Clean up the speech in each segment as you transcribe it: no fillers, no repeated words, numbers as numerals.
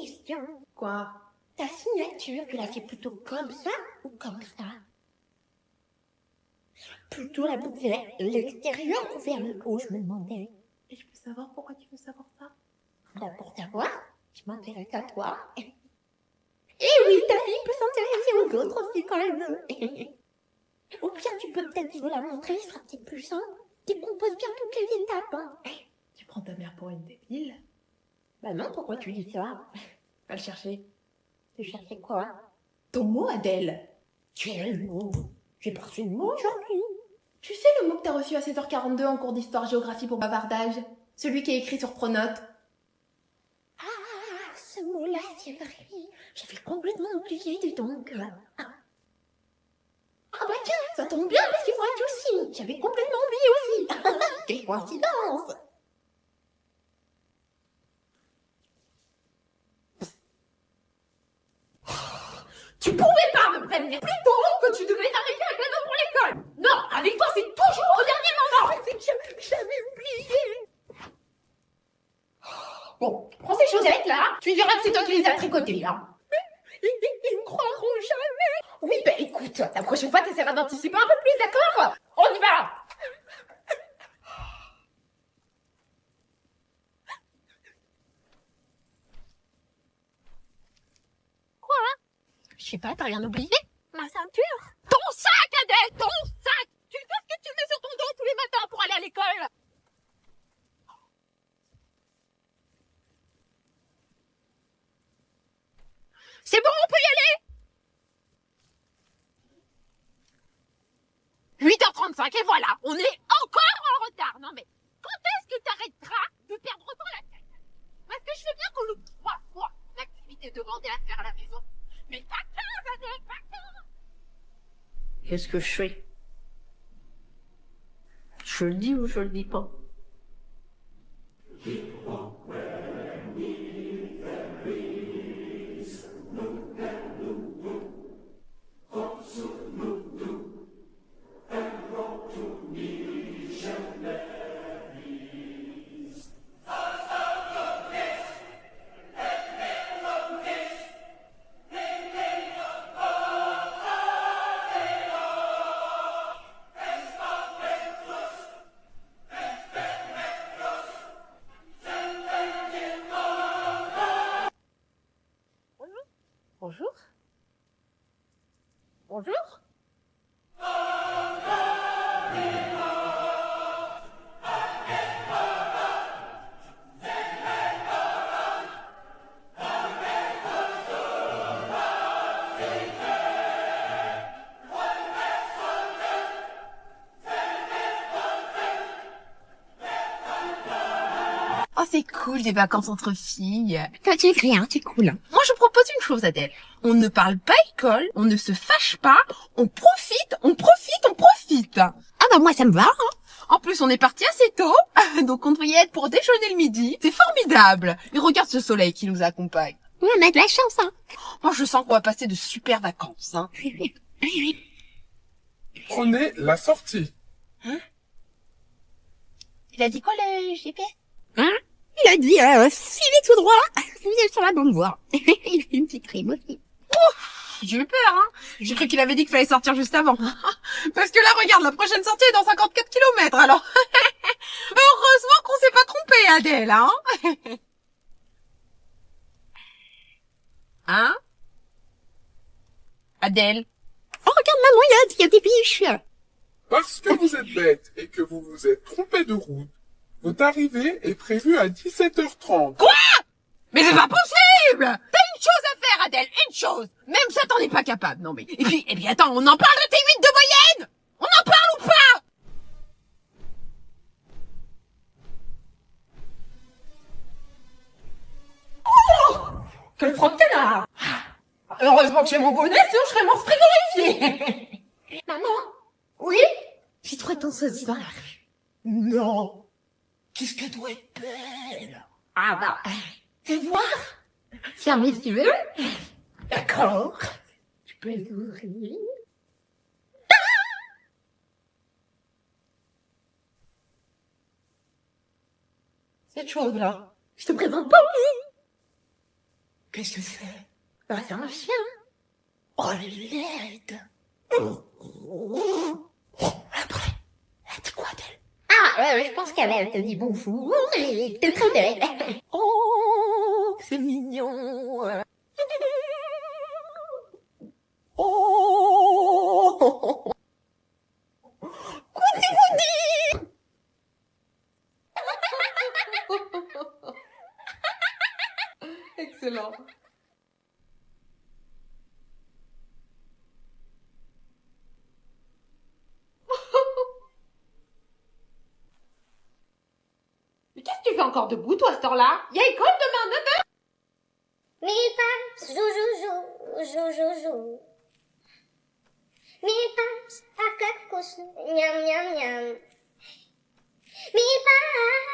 question. Quoi? Ta signature, tu l'as fait plutôt comme ça ou comme ça? Plutôt la boucle vers l'extérieur ou vers le haut, je me demandais. Et je peux savoir pourquoi tu veux savoir ça? Bah, pour savoir, je m'intéresse à toi. Et oui, ta fille peut s'intéresser aux autres aussi quand elle veut. Ou bien tu peux peut-être nous la montrer, ce sera peut-être plus simple. Décompose bien toutes les étapes. Tu prends ta mère pour une débile? Bah non, pourquoi tu dis ça? Va le chercher. Tu cherchais quoi? Ton mot, Adèle. Quel mot? J'ai pas reçu de mot aujourd'hui. Tu sais le mot que t'as reçu à 7h42 en cours d'histoire-géographie pour bavardage? Celui qui est écrit sur Pronote. Ah, ce mot-là, c'est vrai. J'avais complètement oublié, dis donc. Ah bah tiens, ça tombe bien parce qu'il faudra que tu le signes. J'avais complètement oublié aussi. Quelle coïncidence. Tu pouvais pas me prévenir plus tôt que tu devais t'arrêter avec la pour l'école. Non, avec toi, c'est toujours au dernier moment. J'avais oublié. Bon, prends ces chaussettes là. Tu diras que c'est toi qui les as tricotées, hein. Ils me croiront jamais. Oui, ben écoute, la prochaine fois, t'essaieras d'anticiper un peu plus, d'accord? On y va. Quoi? Je sais pas, t'as rien oublié? Ma ceinture? Ton sac, Adèle, ton sac. Tu sais ce que tu mets sur ton dos tous les matins pour aller à l'école? C'est bon, on peut y aller? 8h35 et voilà, on est encore en retard. Non mais, quand est-ce que t'arrêteras de perdre autant la tête? Parce que je veux bien qu'on loupe 3 fois l'activité demandée à faire à la maison. Mais pas 15, Adèle, pas 15. Qu'est-ce que je fais? Je le dis ou je le dis pas? Bonjour. Bonjour. Oh, c'est cool, des vacances entre filles. T'inquiète rien, c'est cool. Moi, je propose une chose, Adèle. On ne parle pas école, on ne se fâche pas, on profite, on profite, on profite. Ah bah moi ça me va. Hein. En plus, on est parti assez tôt, donc on devrait y être pour déjeuner le midi. C'est formidable. Et regarde ce soleil qui nous accompagne. Oui, on a de la chance, hein. Moi, je sens qu'on va passer de super vacances, hein. Oui. Prenez la sortie. Il a dit quoi, le GPS? Hein? Il a dit, filez tout droit, vous êtes sur la bonne voie. Il fait une petite rime aussi. J'ai eu peur, hein. J'ai cru qu'il avait dit qu'il fallait sortir juste avant. Parce que là, regarde, la prochaine sortie est dans 54 km, alors. Heureusement qu'on s'est pas trompé, Adèle, hein. Hein? Adèle? Oh, regarde, maman, il y a des biches. Parce que vous êtes bête et que vous vous êtes trompé de route, votre arrivée est prévue à 17h30. Quoi? Mais c'est pas possible! T'as une chose à faire, Adèle, une chose! Même ça, t'en es pas capable, non mais... Et puis, attends, on en parle de tes 8 de moyenne? On en parle ou pas? Quelle prompte là. Heureusement que j'ai mon bonnet, sinon je serais mort frigorifiée. Maman? Oui? J'ai trouvé ton sosie dans la rue. Non. Qu'est-ce qu'elle doit être belle? Ah bah, fais voir. Ferme les yeux. D'accord. Tu peux les ouvrir. Cette chose-là, je te présente pas. Qu'est-ce que c'est? Bah, c'est un chien. Oh, l'aide. Après, elle dit quoi d'elle? Ah, ouais, je pense qu'elle te dit bonjour, et t'es très belle. Oh, c'est mignon. Oh. Goody, goody. Excellent. Mais qu'est-ce que tu fais encore debout, toi, à cette heure-là? Il y a école demain, 9h. Mi paps, jou jou jou, jou jou jou. Mi paps, akakos, miam miam miam. Mi paps,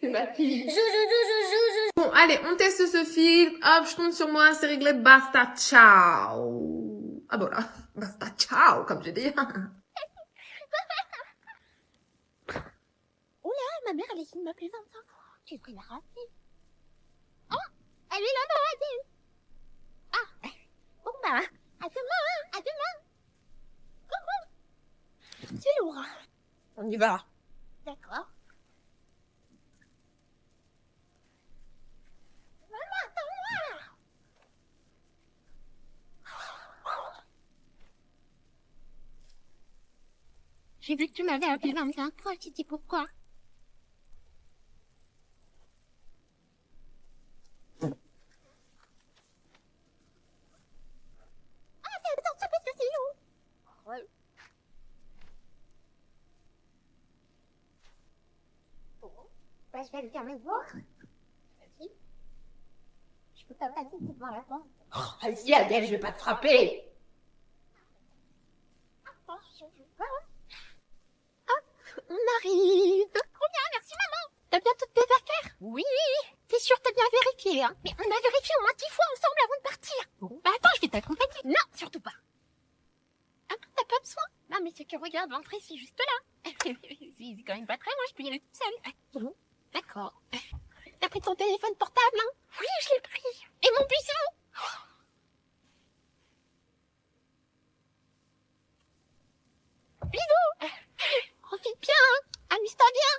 C'est ma fille. jou jou jou jou jou jou. Bon, allez, on teste ce fil. Hop, je compte sur moi, c'est réglé. Basta, ciao. Ah bon, là. Basta, ciao, comme j'ai dit. Oula, ma mère, elle essaie de m'appeler 25 fois. J'ai pris la rapide. Oh, elle est là-bas, elle. Ah, bon bah, à demain, à demain. Coucou. C'est lourd. On y va. D'accord. Maman, attends-moi. J'ai vu que tu m'avais appelé 25 fois, je t'ai dit pourquoi. Ah, c'est parce que c'est long. Ouais. Bon, bah, je vais aller faire mes devoirs. Vas-y. Je peux pas passer devant la porte. Oh, vas-y, Adèle, je vais pas te frapper. Oh, je veux pas. On arrive. Trop bien, merci maman. T'as bien toutes tes affaires? Oui. T'es sûre t'as bien vérifié, hein? Mais on a vérifié au moins 10 fois ensemble avant de partir. Bon, bah attends, je vais t'accompagner. Non, surtout pas. Ah, t'as pas besoin? Non, mais c'est que regarde, l'entrée c'est juste là. C'est quand même pas très loin, je peux y aller toute seule. Bon, d'accord. T'as pris ton téléphone portable, hein? Oui, je l'ai pris. Et mon bisou? Bisous. Profite bien, hein. Amuse-toi bien.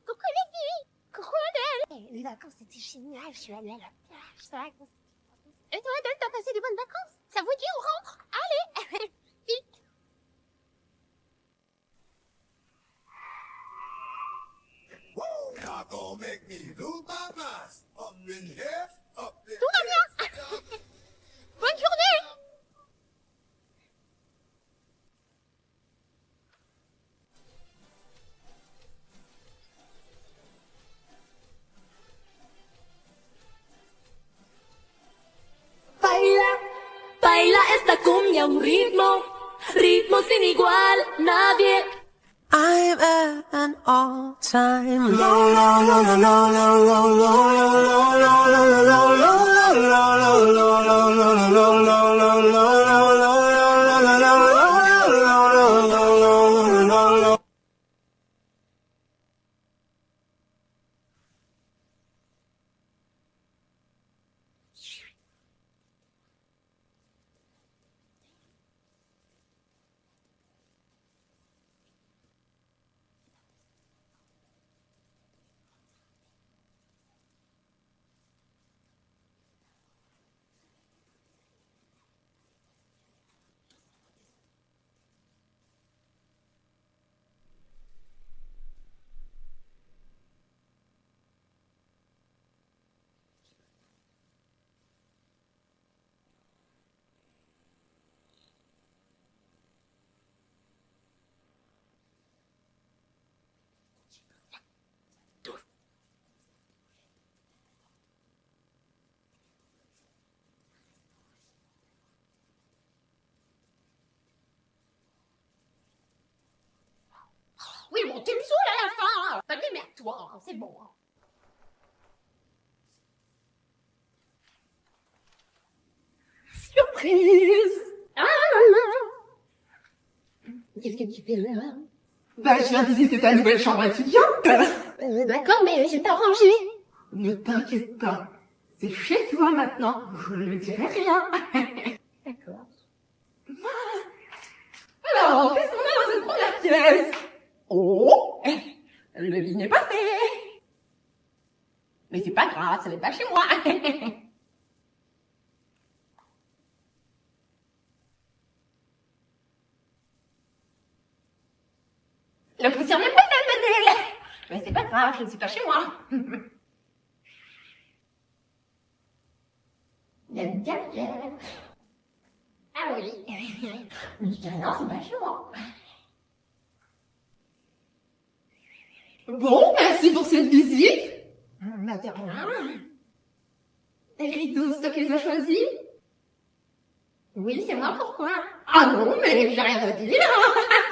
Coucou les filles. Coucou Adèle. Les vacances c'était génial, je suis allée à la plage. Ça va. Et toi Adèle, t'as passé des bonnes vacances? Ça vous dit on rentre? Allez, vite. Tout va bien. Bonne journée. Baila, baila esta cumbia, un ritmo, ritmo sin igual, nadie. I'm at an all-time low, low, low, low, low, low, low, low, low, low, low, Oui, bon, tu me saoules à la fin. Bah, démerde-toi, c'est bon. Surprise. Ah, maman. Qu'est-ce que tu fais là? Bah, je viens visiter ta nouvelle chambre étudiante. D'accord, mais j'ai pas rangé. Ne t'inquiète pas. C'est chez toi maintenant. Je ne dirai rien. D'accord. Alors, qu'est-ce qu'on a dans cette première pièce? Oh, le lit n'est pas fait. Mais c'est pas grave, ça n'est pas chez moi. La poussière n'est pas faite, Mathilde. Mais c'est pas grave, je ne suis pas chez moi. Il y a une cafetière. Ah oui. Non, c'est pas chez moi. Bon, merci pour cette visite. Les rideaux, c'est toi qui les as choisis? Oui, c'est moi, pourquoi? Ah non, mais j'ai rien à dire.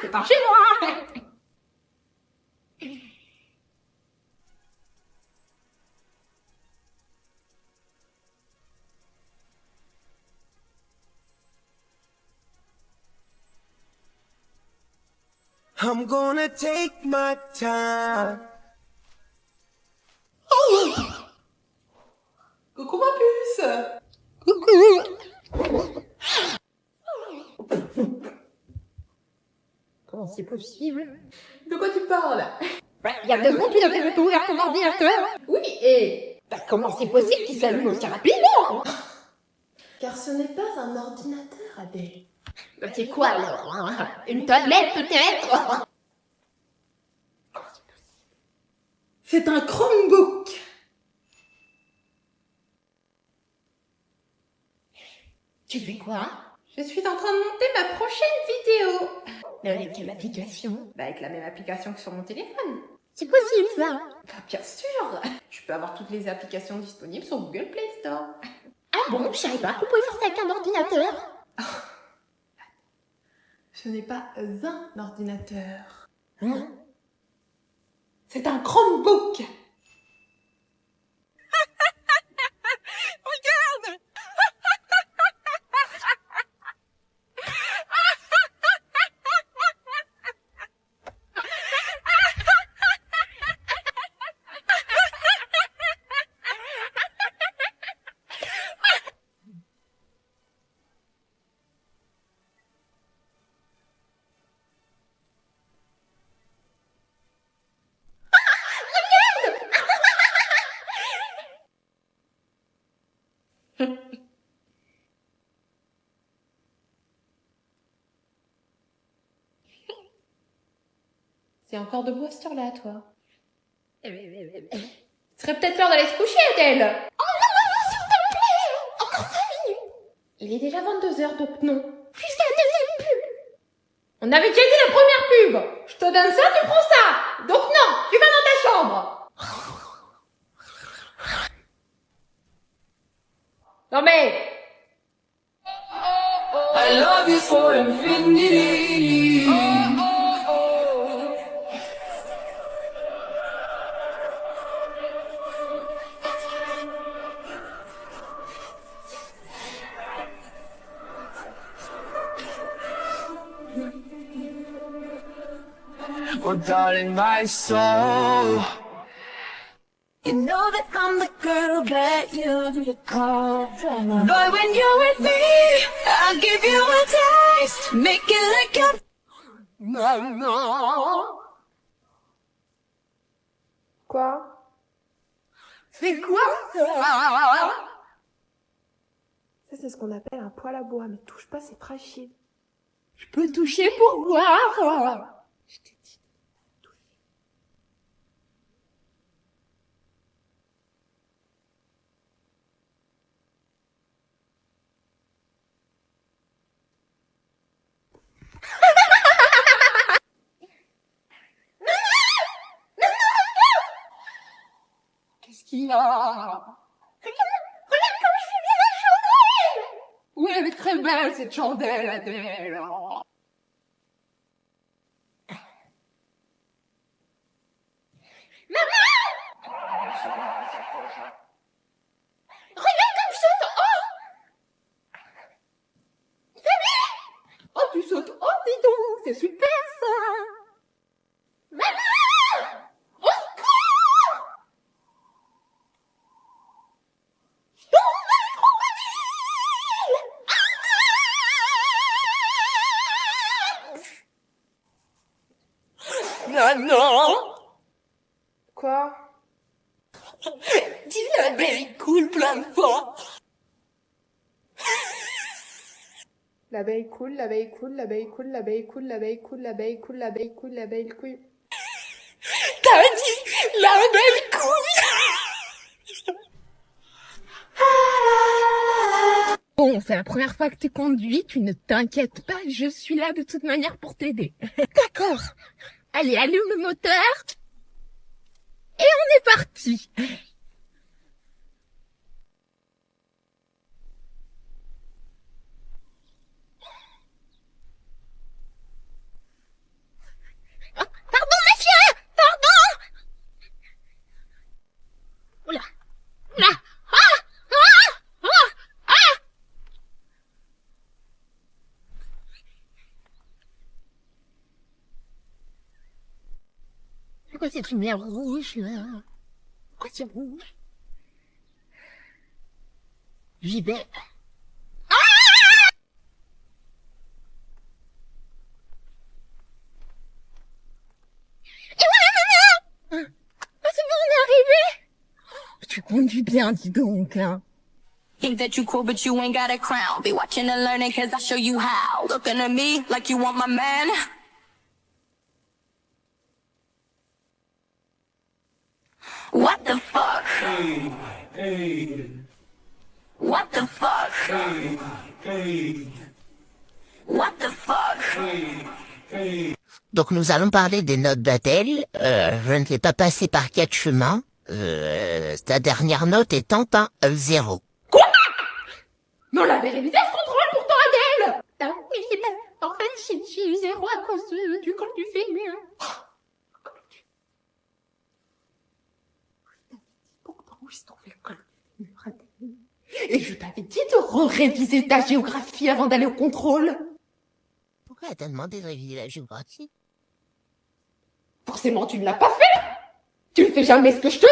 C'est pas chez moi. I'm gonna take my time. Coucou ma puce. Comment c'est possible? De quoi tu parles? Il y a 2 secondes, tu devais me ouvrir ton ordinateur. Oui, et... Comment c'est possible qu'il s'allume aussi rapidement? Car ce n'est pas un ordinateur, Adèle. C'est quoi alors, hein? Une tablette peut-être? C'est un Chromebook. Tu fais quoi? Je suis en train de monter ma prochaine vidéo. Mais avec quelle application? Bah avec la même application que sur mon téléphone. C'est possible ça? Bah bien sûr. Je peux avoir toutes les applications disponibles sur Google Play Store. Ah bon, je savais pas qu'on pouvait faire ça avec un ordinateur. Ce n'est pas un ordinateur. Hein? C'est un Chromebook. Regarde. C'est encore debout à cette heure-là, toi. Ce serait peut-être l'heure d'aller se coucher, Adèle. Oh non, s'il te plaît! Encore 5 minutes! Il est déjà 22h, donc non. Jusqu'à la 9e pub! On avait déjà dit la première pub. Je te donne ça, tu prends ça. Donc non, tu vas dans ta chambre. Non mais... I love you for infinity. Oh, darling, my soul. You know that I'm the girl that you call. Boy, when you're with me, I'll give you a taste. Make it like a... Maman! Quoi? C'est quoi ça? Ça, c'est ce qu'on appelle un poêle à bois, mais touche pas, c'est fragile. Je peux toucher pour voir? Je t'ai dit. Qu'est-ce qu'il y a? Regarde comme je suis bien la chandelle! Oui, elle est très belle cette chandelle, Adèle. Maman! Regarde comme je saute! Oh! T'as vu? Oh, tu sautes! Oh, dis donc, c'est super ça! Maman! Au secours! non. Quoi? Dis la belle cool plein de fois. L'abeille cool, l'abeille cool, l'abeille cool, l'abeille cool, l'abeille cool, l'abeille cool, l'abeille cool, l'abeille cool. T'as dit la belle cool. Bon, c'est la première fois que tu conduis, tu ne t'inquiètes pas, je suis là de toute manière pour t'aider. D'accord. Allez, allume le moteur. Et on est parti. Ah, pardon, monsieur! Pardon! Oula! Oula! Ah! Ah! Ah! Ah! Pourquoi cette lumière rouge, là? Pourquoi c'est rouge? J'y vais. Ah! Et voilà, maman! Ah, c'est bon, on est arrivé! Tu conduis bien, dis donc, hein. Think that you cool, but you ain't got a crown. Be watching and learning, cause I show you how. Looking at me like you want my man. What the fuck? What the fuck? What the fuck? Donc nous allons parler des notes d'Adèle. Je ne l'ai pas passé par 4 chemins. Ta dernière note étant un 0. Mais on l'avait révisé ce contrôle pourtant, Adèle! Ah, mais c'est pas... En fait, j'ai eu 0 à cause du col du fémur. Pourtant, où se trouvait le col du fémur, Adèle? Et je t'avais dit de réviser ta géographie avant d'aller au contrôle. Pourquoi t'as demandé de réviser la géographie? Forcément, tu ne l'as pas fait! Tu ne fais jamais ce que je te dis!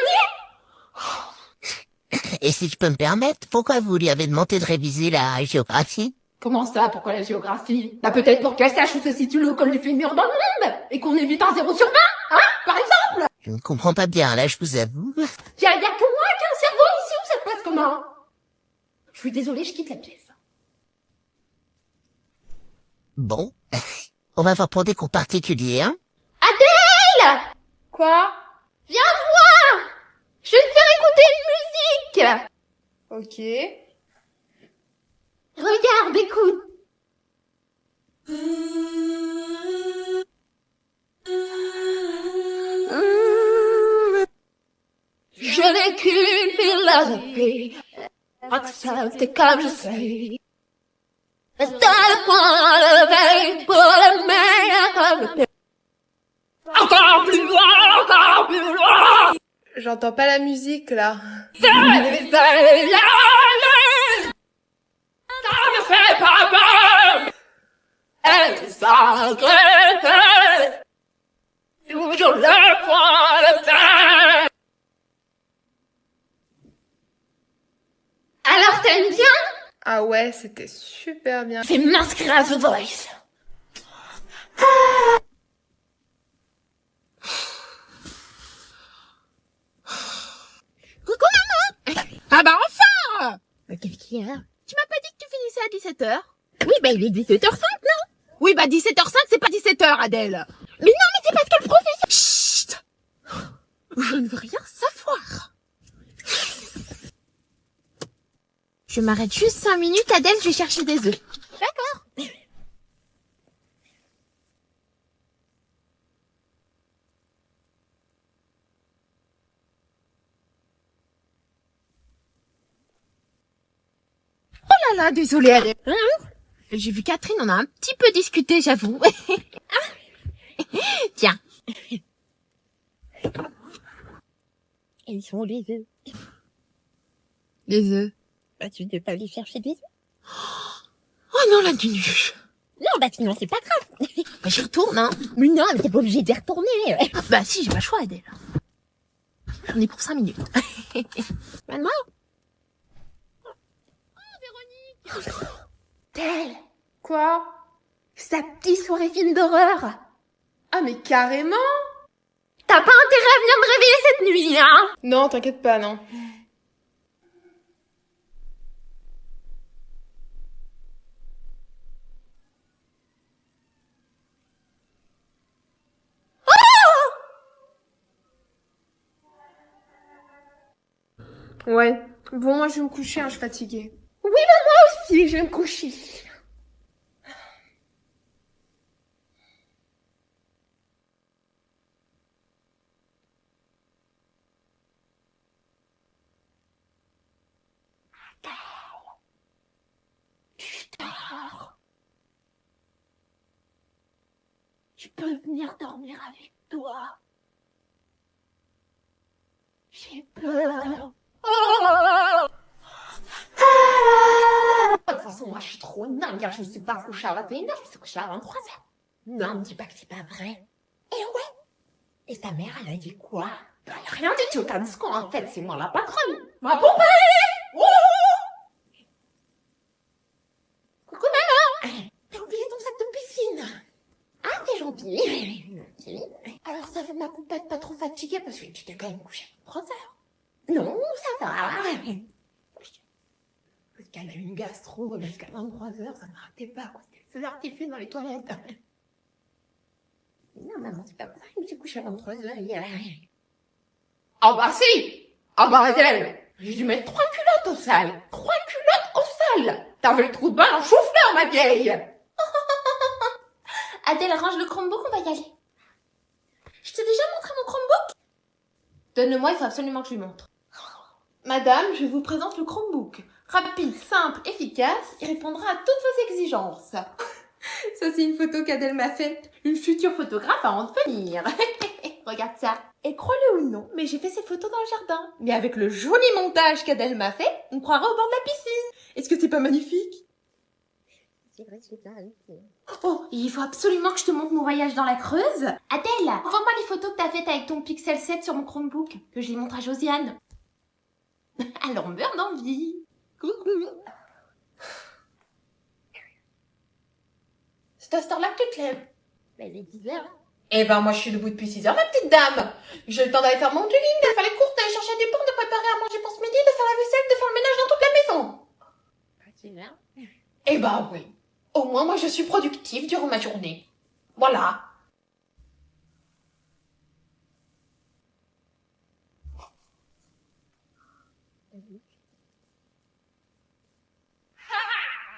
Et si je peux me permettre, pourquoi vous lui avez demandé de réviser la géographie? Comment ça, pourquoi la géographie? Bah peut-être pour qu'elle sache où se situe le col du fémur dans le monde, et qu'on évite un 0 sur 20, hein, par exemple? Je ne comprends pas bien, là, je vous avoue. Y a que moi qui ai un cerveau ici où ça se passe comment? Je suis désolée, je quitte la pièce. Bon, on va voir pour des cours particuliers, hein? Adèle! Quoi? Viens voir! Je vais te faire écouter une musique! Ok. Regarde, écoute. Je n'ai qu'une philosophie. Accepter comme je suis. Reste le point de veille pour le meilleur comme le pire. Encore plus loin, encore plus loin. J'entends pas la musique, là. Ça me fait pas peur. Elle s'engrève. Toujours le point de veille. Alors t'aimes bien? Ah ouais, c'était super bien. C'est m'inscrire à The Voice. Coucou maman. Ah bah enfin. Qu'est-ce qu'il y a? Tu m'as pas dit que tu finissais à 17h? Oui, bah il est 17h05, non? Oui, bah 17h05, c'est pas 17h, Adèle. Mais non, mais c'est parce que le professeur... Chut. Je ne veux rien savoir. Je m'arrête juste 5 minutes, Adèle, je vais chercher des œufs. D'accord. Oh là là, désolée, Adèle. J'ai vu Catherine, on a un petit peu discuté, j'avoue. Tiens. Ils sont où les œufs? Les œufs. Bah, tu ne veux pas aller chercher des œufs? Oh non, la nunuche. Non, bah sinon c'est pas grave. Bah, j'y retourne, hein. Mais non, mais t'es pas obligé d'y retourner. Bah si, j'ai pas le choix, Adèle. J'en ai pour 5 minutes. Maman? Adèle, Quoi? sa petite soirée film d'horreur. Ah mais carrément! T'as pas intérêt à venir me réveiller cette nuit, hein? Non, t'inquiète pas, non. Ouais. Bon, moi, je vais me coucher, hein, je suis fatiguée. Oui, mais moi aussi, je vais me coucher. Je peux venir dormir avec toi. J'ai peur. De toute façon, moi, je suis trop dingue. Je ne suis pas couchée à 21h, je me suis couchée à 23h. Non, me dis pas que c'est pas vrai. Et ouais. Et ta mère, elle a dit quoi? Bah, elle a rien dit tout. T'as dit quoi, en fait? C'est moi la patronne. Ma poupée! Oh, coucou, maman! T'as oublié ton sac de piscine. Ah, t'es gentil. Merci. Alors, ça va, ma poupette, pas trop fatiguée parce que tu t'es quand même couchée à 3h. Non, ça va. Parce qu'elle a une gastro, parce qu'à 23h, ça ne ratait pas, quoi. C'était le feu d'artifice dans les toilettes. Non, maman, c'est pas vrai, je me suis couchée à 23h hier. Ah bah si! Ah bah Adèle! J'ai dû mettre 3 culottes au sale! 3 culottes au sale! T'avais le trou de bain en chou-fleur, ma vieille! Adèle, range le Chromebook, on va y aller. Je t'ai déjà montré mon Chromebook? Donne-le-moi, il faut absolument que je lui montre. Madame, je vous présente le Chromebook. Rapide, simple, efficace, il répondra à toutes vos exigences. Ça, c'est une photo qu'Adèle m'a faite. Une future photographe avant de venir. Regarde ça. Et crois-le ou non, mais j'ai fait cette photo dans le jardin. Mais avec le joli montage qu'Adèle m'a fait, on croirait au bord de la piscine. Est-ce que c'est pas magnifique? C'est vrai, c'est ça. Oh, et il faut absolument que je te montre mon voyage dans la Creuse. Adèle, envoie-moi les photos que t'as faites avec ton Pixel 7 sur mon Chromebook, que je les montre à Josiane. Alors, on meurt d'envie. Coucou. C'est à cette heure-là que tu te lèves. Mais il est 10h. Eh ben, moi, je suis debout depuis 6 heures, ma petite dame. J'ai le temps d'aller faire mon jogging, d'aller faire les courses, d'aller chercher du pain, de préparer à manger pour ce midi, de faire la vaisselle, de faire le ménage dans toute la maison. C'est bien. Eh ben, oui. Au moins, moi, je suis productive durant ma journée. Voilà.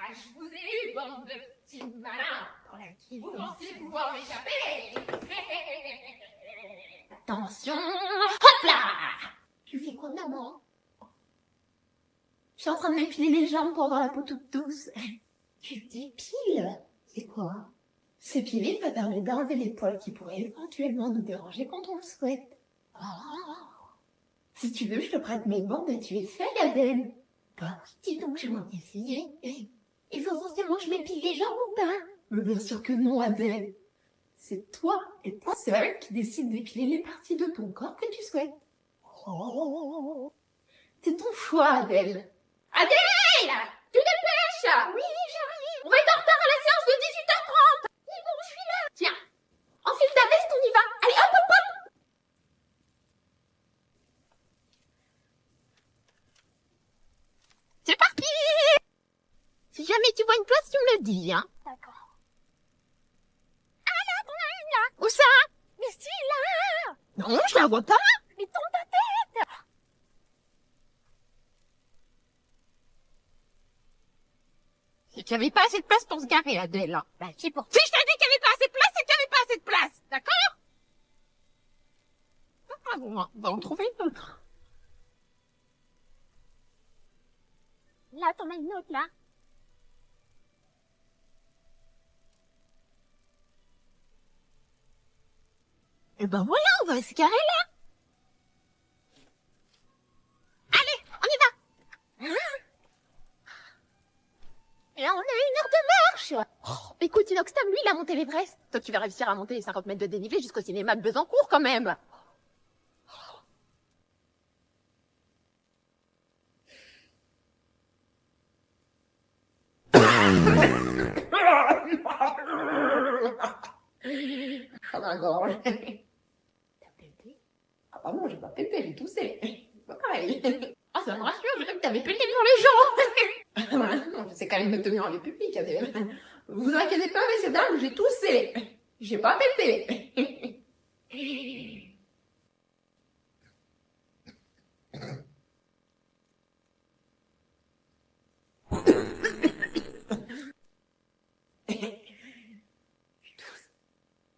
Ah, je vous ai eu, bande de petits malins. Vous pensez pouvoir m'échapper? Attention. Hop là. Tu fais quoi, maman? Je suis en train de m'épiler les jambes pour avoir la peau toute douce. Tu t'épiles? C'est quoi? S'épiler va permettre d'enlever les poils qui pourraient éventuellement nous déranger quand on le souhaite. Oh. Si tu veux, je te prête mes bandes et tu essayes, Adèle. Bah, dis donc, je m'en essayer. Il faut forcément que je m'épile les jambes ou pas? Mais bien sûr que non, Adèle. C'est toi et toi seule qui décide d'épiler les parties de ton corps que tu souhaites. Oh. C'est ton choix, Adèle. Adèle! Tu dépêches! Oui, j'arrive. On va être en retard à la séance de 18h30! C'est bon, je suis là. Tiens, enfile ta veste, on y va! Allez, hop, hop, hop! C'est parti! Si jamais tu vois une place, tu me le dis, hein? D'accord. Où ça? Mais si, là. Non, je la vois pas! Mais tourne ta tête. C'est qu'il n'y avait pas assez de place pour se garer, Adèle. Bah, c'est pour Si je t'ai dit qu'il n'y avait pas assez de place, c'est qu'il n'y avait pas assez de place! D'accord? Ah bon, on va en trouver une autre. Là, t'en as une autre, là. Et ben voilà, on va se garer là. Allez, on y va. Et là, on a 1 heure de marche. Oh, écoute, Inoxtam, lui, il a monté l'Everest. Toi, tu vas réussir à monter les 50 mètres de dénivelé jusqu'au cinéma de Besancourt quand même. Oh, la gorge. T'as pété? Ah non, j'ai pas pété, j'ai toussé. C'est pas pareil. Ah, ça me rassure, je sais que t'avais pété devant les gens. Non, c'est quand même me tenir en lieu public, Adèle. Vous inquiétez pas, messieurs, dames, j'ai toussé. J'ai pas pété.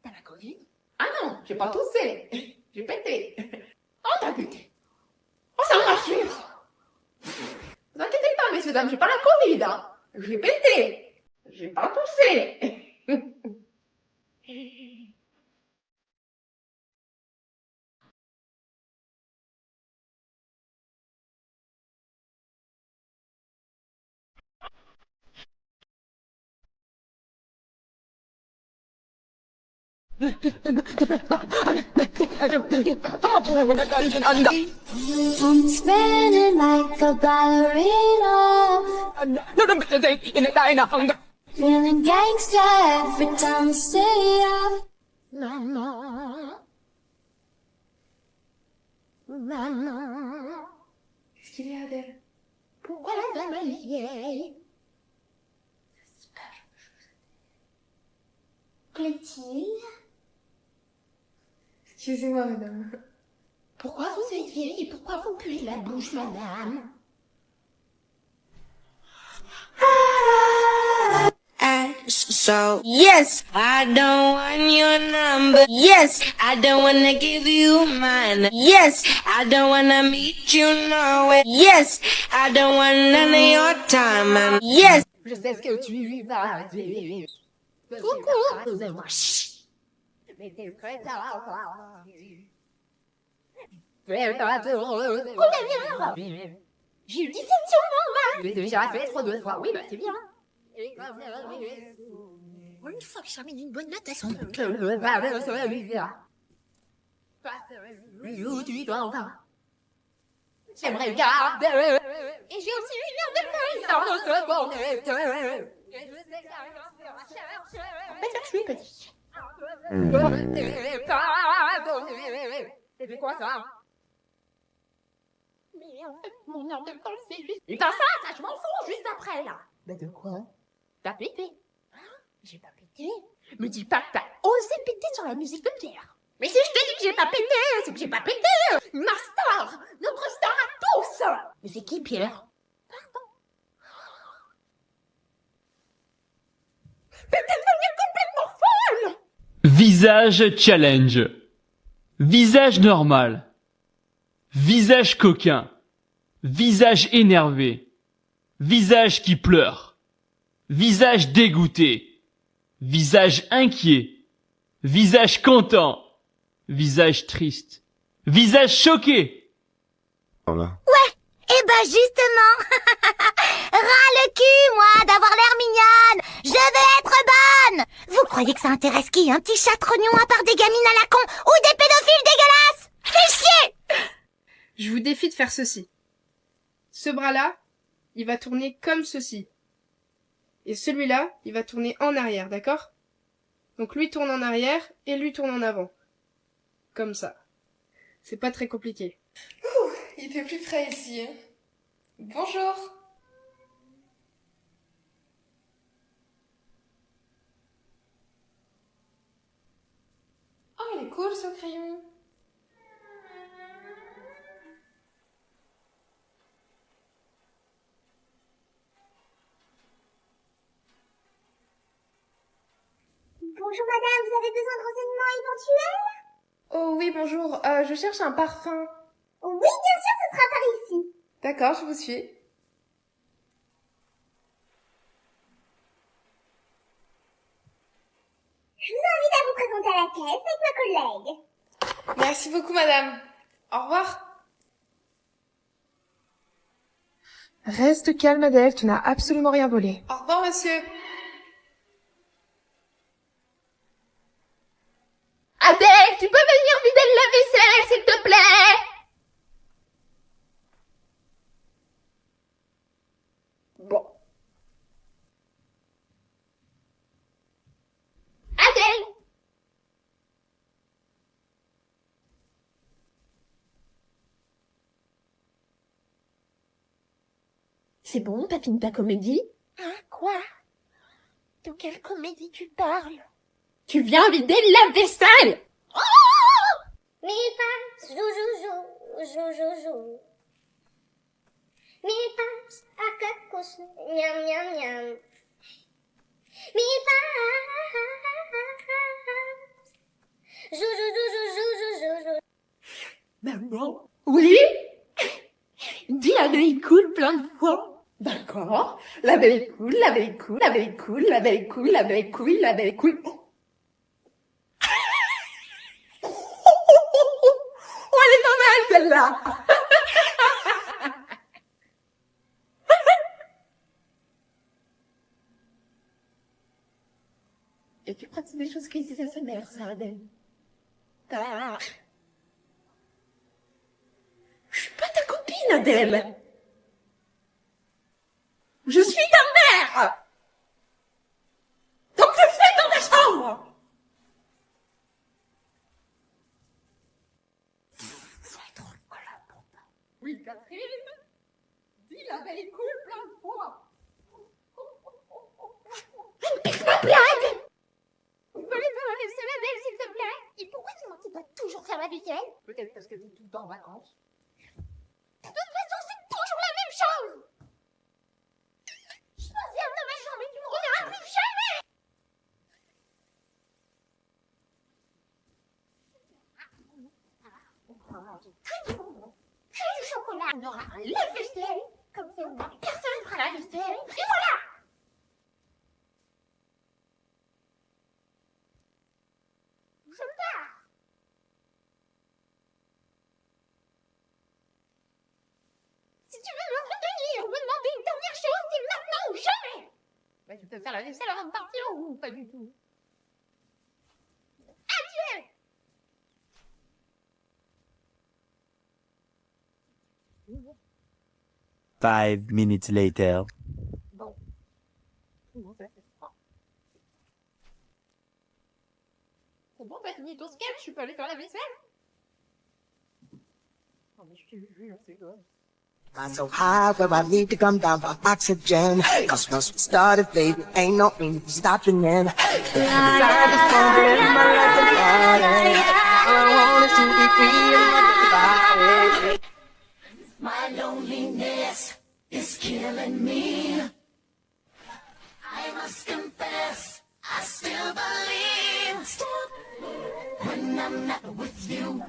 T'as la Covid? Ah non, j'ai pas toussé. J'ai pété. Oh, t'as pété. Oh, ça me rassure. Vous inquiétez pas, messieurs, dames, j'ai pas la Covid, hein. J'ai pété. J'ai pas toussé. I'm spinning like a ballerina. Feeling gangster every time I see ya. Maman. Maman. Qu'est-ce qu'il y a, Adèle? Pourquoi la dame est vieille? Plaît-il? Excusez-moi, madame. Pourquoi vous êtes vieille et pourquoi vous puez la bouche, madame? So, yes, I don't want your number. Yes, I don't wanna give you mine. Yes, I don't wanna meet you nowhere. Yes, I don't want none of your time. And yes. Je sais ce que tu vas dire. Coucou! Vous allez voir. Chut! Mais t'es prêt à voir. J'ai eu 17 sur mon J'ai déjà fait trop de fois. Oui, bah c'est bien. Une fois que je termine une bonne note, à son J'aimerais garder. Et j'ai aussi une heure de dans le second. Je suis petit. C'est quoi ça? Mon heure de colle, c'est juste... Putain, ça, je m'en fous, juste après, là. Bah de quoi? T'as pété. Hein? J'ai pas pété. Me dis pas que t'as osé péter sur la musique de Pierre. Mais si je te dis que j'ai pas pété, c'est que j'ai pas pété. Ma star, notre star à tous. Mais c'est qui, Pierre? Pardon. Mais t'es devenue complètement folle. Visage challenge. Visage normal. Visage coquin. Visage énervé. Visage qui pleure. Visage dégoûté. Visage inquiet. Visage content. Visage triste. Visage choqué. Voilà. Eh ben justement, ras le cul, moi, d'avoir l'air mignonne. Je vais être bonne. Vous croyez que ça intéresse qui, un petit chat trognon à part des gamines à la con ou des pédophiles dégueulasses? Fais chier. Je vous défie de faire ceci. Ce bras-là, il va tourner comme ceci. Et celui-là, il va tourner en arrière, d'accord? Donc lui tourne en arrière et lui tourne en avant. Comme ça. C'est pas très compliqué. Ouh, il fait plus frais ici. Hein. Bonjour. Oh, il est cool ce crayon. Bonjour madame, vous avez besoin de renseignements éventuels? Oh oui, bonjour. Je cherche un parfum. Oui, bien sûr, ce sera par ici. D'accord, je vous suis. Je vous invite à vous présenter à la caisse avec ma collègue. Merci beaucoup, madame. Au revoir. Reste calme, Adèle, tu n'as absolument rien volé. Au revoir, monsieur. Adèle, tu peux venir vider le lave-vaisselle, s'il te plaît? Bon. Adèle! c'est bon, t'as fini ta comédie? Hein, quoi? De quelle comédie tu parles? Tu viens vider la vaisselle! Mi passe, jou, jou, jou, jou, jou, jou. Mi passe, akakos, miam, miam, miam. Mi passe, jou, jou, jou, jou, jou, jou, jou. Maman? Oui? Dis la vieille cool plein de fois. D'accord. La vieille cool, la vieille cool, la vieille cool, la vieille cool, la vieille cool, la vieille cool. Oh, elle est pas mal celle-là. Et tu crois que c'est des choses qui disent à sa mère, ça, Adèle? Je suis pas ta copine, Adèle. Je suis ta mère. Donc je fais dans ta chambre. C'est trop collabore. Oui, Catherine. Dis la belle cool plein de fois. Pique ma blague. Tu peux aller faire la vaisselle, Adèle, s'il te plaît? Et pourquoi c'est moi qui dois toujours faire la vaisselle? Peut-être parce que t'es tout le temps en vacances. De toute façon, c'est toujours la même chose. Je m'enferme dans ma chambre et tu me reverras plus jamais. Que du chocolat. On aura un lave-vaisselle. Comme ça, au moins, personne ne fera la vaisselle. Et voilà. Je pars. Si tu veux me retenir ou me demander une dernière chose, c'est maintenant ou jamais. Bah, tu peux faire la vaisselle avant de partir ou pas du tout? Adieu. 5 minutes later. Bon. C'est bon, t'as fini ton sketch, tu peux aller faire la vaisselle? Non mais je t'ai vu, c'est quoi? I'm so high where I need to come down for oxygen. Cause once we started, baby, ain't no need to stopping in. My loneliness is killing me. I must confess, I still believe when I'm not with you.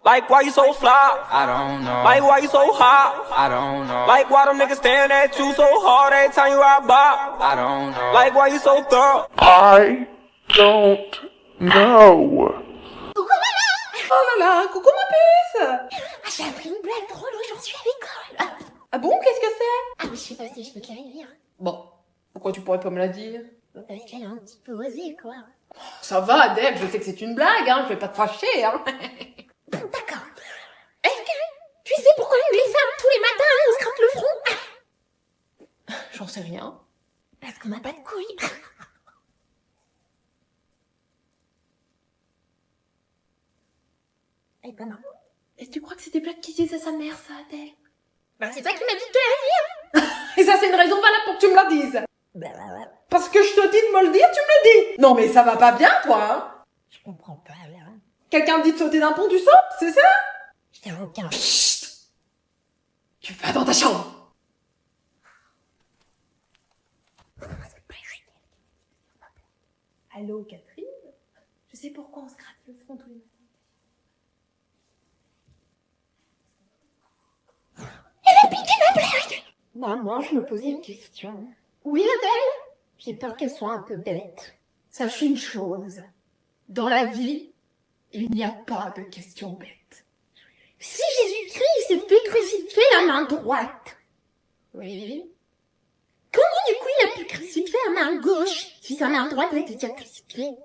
Like, why you so fly? I don't know. Like, why you so hot? I don't know. Like, why them niggas staring at you so hard every time you ride by? I don't know. Like, why you so thorough? I don't know. Oh là là, coucou ma puce! Ah, j'ai appris une blague drôle aujourd'hui à l'école. Ah bon, qu'est-ce que c'est? Ah, mais je sais pas si je peux te la dire. Bon, pourquoi tu pourrais pas me la dire? Parce qu'elle est un petit peu osée, quoi. Ça va, Adèle, je sais que c'est une blague, hein, je vais pas te fâcher, hein. D'accord. Est-ce que tu sais pourquoi les femmes, tous les matins, on se gratte le front? J'en sais rien. Parce qu'on n'a pas de couilles. Eh ben non. Et tu crois que c'est des blagues qui disent à sa mère, ça, Adèle? Bah, c'est toi qui m'as dit de te la dire. Et ça, c'est une raison valable pour que tu me la dises. Parce que je te dis de me le dire, tu me le dis. Non, mais ça va pas bien, toi, hein? Je comprends pas, là. Quelqu'un te dit de sauter d'un pont, tu sautes, c'est ça? Je t'ai aucun. Chut! Tu vas dans ta chambre. Allô, Catherine? Je sais pourquoi on se gratte le front tous les matins. Elle a piqué ma blague. Maman, je me posais une question. Oui, Adèle? J'ai peur qu'elle soit un peu bête. Sache une chose. Dans la vie, il n'y a pas de questions bêtes. Si Jésus-Christ s'est fait crucifier à main droite, Oui. comment du coup il a pu crucifier à main gauche si sa main droite était déjà crucifiée?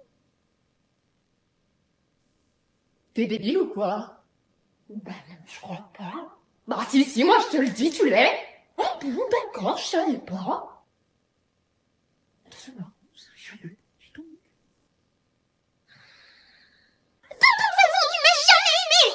T'es débile ou quoi? Ben, je crois pas. Bah si, moi je te le dis, tu l'es. Oh bon, d'accord, je savais pas. C'est marrant, je De toute façon, tu m'as jamais aimé.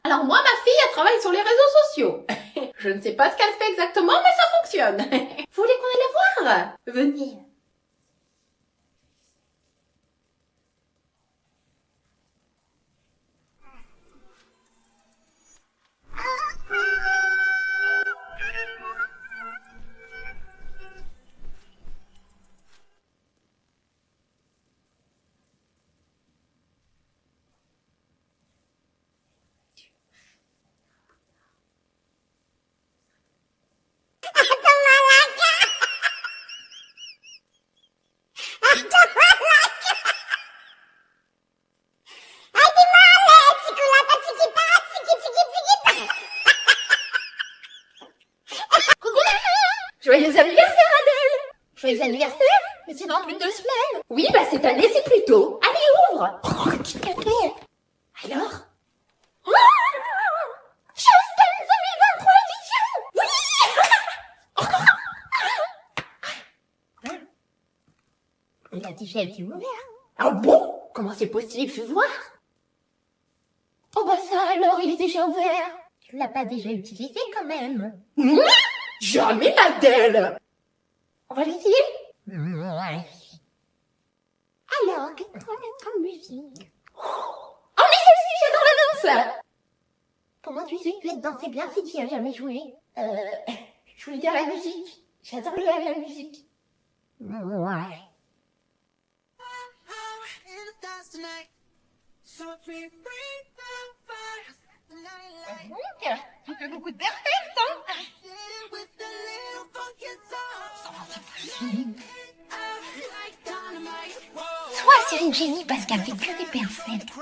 Alors moi, ma fille, elle travaille sur les réseaux sociaux. Je ne sais pas ce qu'elle fait exactement, mais ça fonctionne. Vous voulez qu'on aille la voir? Venez. Joyeux anniversaire, Adèle! Joyeux anniversaire! Mais c'est dans plus de 2 semaines! Oui, bah cette année, c'est plus tôt. Allez, ouvre! Oh, qu'est-ce qu'elle fait? Alors? Oh, Justin 2023 édition! Oui! Il a déjà été ouvert. Ah bon? Comment c'est possible? Fais voir! Oh bah ça alors, il est déjà ouvert! Tu l'as pas déjà utilisé quand même? Jamais, Adèle! On va l'essayer? Ouais. Alors, qu'est-ce qu'on va mettre comme musique? Oh mais celle-ci, j'adore la danse! Comment tu sais que tu aimes danser bien si tu y as jamais joué? Je voulais dire la musique. J'adore la musique. Ouais. Tu fais beaucoup de perfect, hein? Soit c'est une génie parce qu'elle fait que des perfects.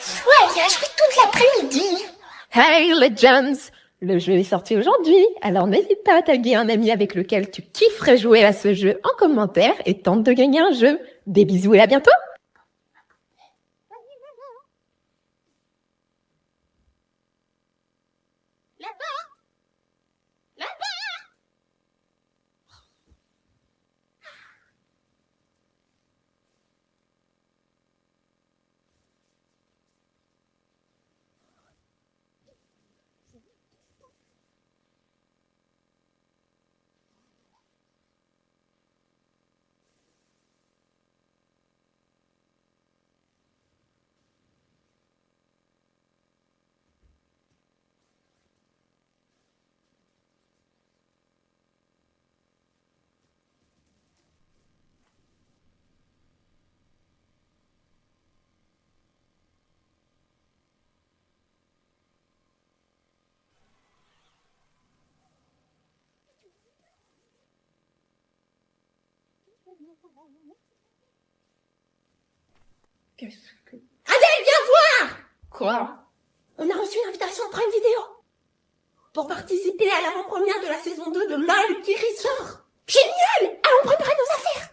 Soit elle a joué toute l'après-midi. Hey Legends! Le jeu est sorti aujourd'hui, alors n'hésite pas à taguer un ami avec lequel tu kifferais jouer à ce jeu en commentaire et tente de gagner un jeu. Des bisous et à bientôt! Qu'est-ce que... Adèle, viens voir! Quoi? On a reçu une invitation de Prime Vidéo pour participer à l'avant-première de la saison 2 de LOL qui ressort. Génial! Allons préparer nos affaires!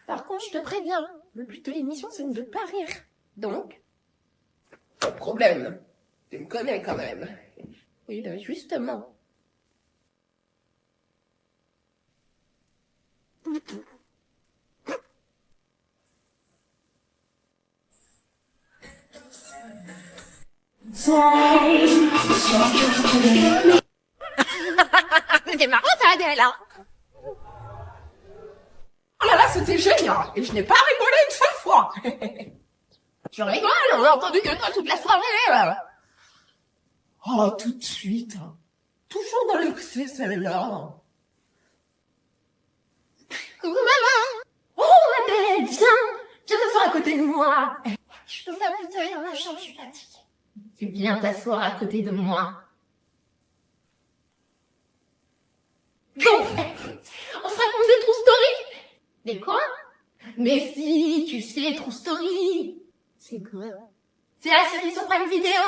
Par contre, je te préviens, le but de l'émission, c'est de ne pas rire. Donc, pas de problème. Tu me connais quand même. Oui, ben justement. C'était marrant ça, Adèle, hein? Oh là là, c'était génial! Et je n'ai pas rigolé une seule fois! Je rigole, on a entendu que toi toute la soirée! Oh, tout de suite! Toujours dans l'excès, celle-là! Coucou, maman! Oh, Adèle, viens t'asseoir à côté de moi! Je te fais un fauteuil dans la chambre, je suis fatiguée. Tu viens t'asseoir à côté de moi. Donc, on se raconte des true stories. Des quoi? Mais si, tu sais, true story. C'est quoi? C'est la série sur Prime Vidéo,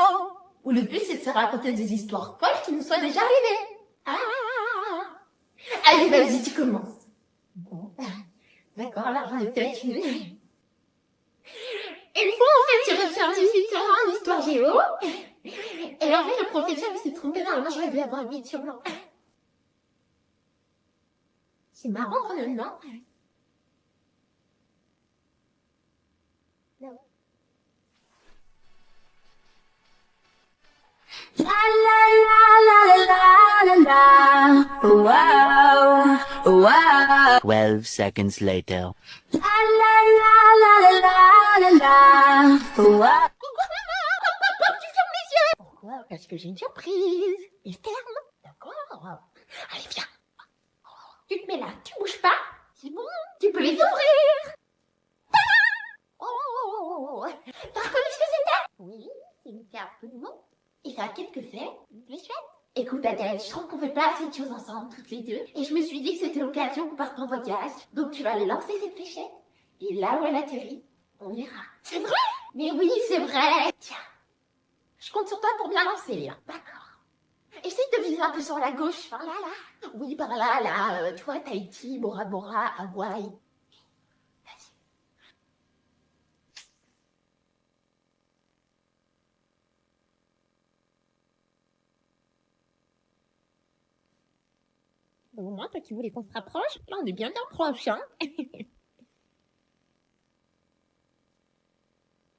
où le but c'est de se raconter des histoires folles qui nous soient déjà arrivées. Ah. Allez, vas-y, tu commences. Bon. D'accord, là, j'en ai peut-être une. Et une fois, en fait, j'ai refait un visite en histoire géo. Et en fait, le professeur s'est trompé dans le j'aurais dû avoir une mission. C'est marrant quand même, non? Non. Wow, wow. 12 seconds later. La la la la la la la. Wow. Pourquoi? Parce que j'ai une surprise. Et ferme. D'accord. Allez, viens. Tu te mets là, tu bouges pas. C'est bon, tu peux les ouvrir. Oh, t'as reconnu ce que c'était? Oui, c'est une carte de monde. Et ça, qu'est-ce que c'est? Une fléchette. Écoute Adèle, je trouve qu'on fait pas assez de choses ensemble, toutes les deux. Et je me suis dit que c'était l'occasion qu'on parte en voyage. Donc tu vas lancer cette fléchette. Et là où elle atterrit, on verra. C'est vrai? Mais oui, c'est vrai. Tiens, je compte sur toi pour bien lancer, là. D'accord. Essaye de viser un peu sur la gauche, par là, là. Oui, par là, là. Tu vois, Tahiti, Bora Bora, Hawaï. Au moins, toi qui voulais qu'on se rapproche, là on est bien proche, hein.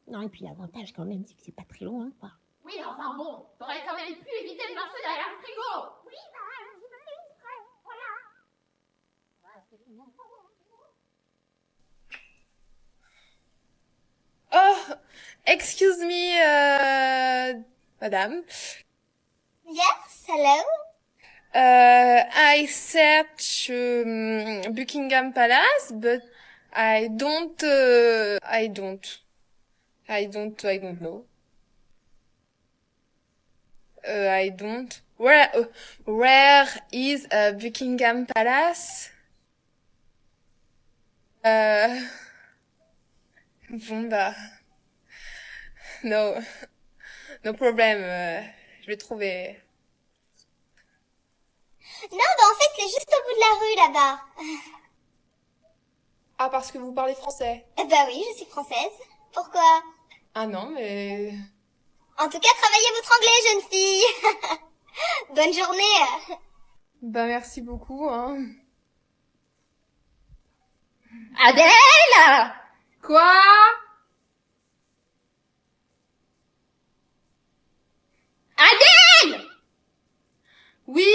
Non, et puis l'avantage quand même, c'est que c'est pas très loin, quoi. Oui, enfin bon, t'aurais quand même pu éviter de marcher derrière le frigo. Oui, Oh, excuse me, madame. Yes, hello? I search Buckingham Palace, but I don't know. I don't. Where is Buckingham Palace? Bon bah, no problem. Je vais trouver. Non, bah en fait, c'est juste au bout de la rue, là-bas. Ah, parce que vous parlez français. Bah oui, je suis française. Pourquoi? Ah non, mais... En tout cas, travaillez votre anglais, jeune fille. Bonne journée. Bah merci beaucoup, hein. Adèle! Quoi? Adèle! Oui?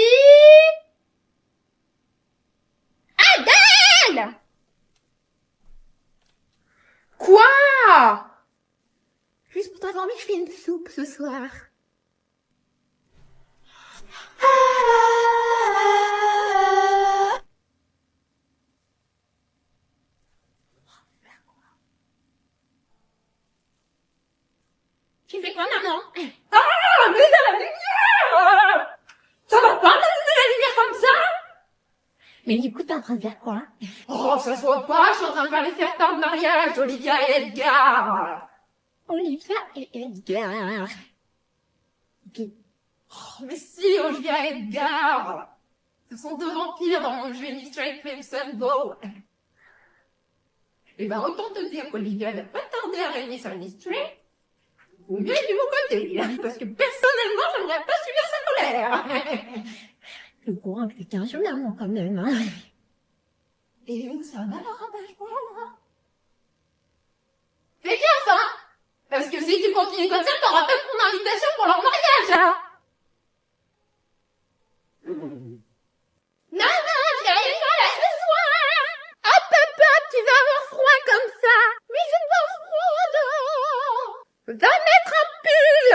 Adèle! Quoi? Juste pour t'informer, je fais une soupe ce soir. Tu fais quoi, maman? Ah, mais de la lumière! Ça va pas, de la lumière comme ça? Mais du coup, t'es en train de faire quoi? Oh, ça se voit pas, je suis en train de faire les certains de mariage, Olivia et Edgar. Olivia et Edgar. Oh, mais si, Olivia et Edgar. Ce sont deux vampires dans mon jeu Straight Crimson Bow. Et ben, autant te dire qu'Olivia va pas tarder à régner sur Straight. Ou bien du mon côté, parce que personnellement, j'aimerais pas subir sa colère. Le courant que t'es un jeu d'amour quand même, hein. Et où ça va, leur rabat-joie, fais gaffe, hein! Parce que si tu continues comme ça, t'auras pas mon invitation pour leur mariage, hein! Non, j'arrive pas là ce soir! Ah, papa, tu vas avoir froid comme ça! Mais je pas froid, va mettre un pull!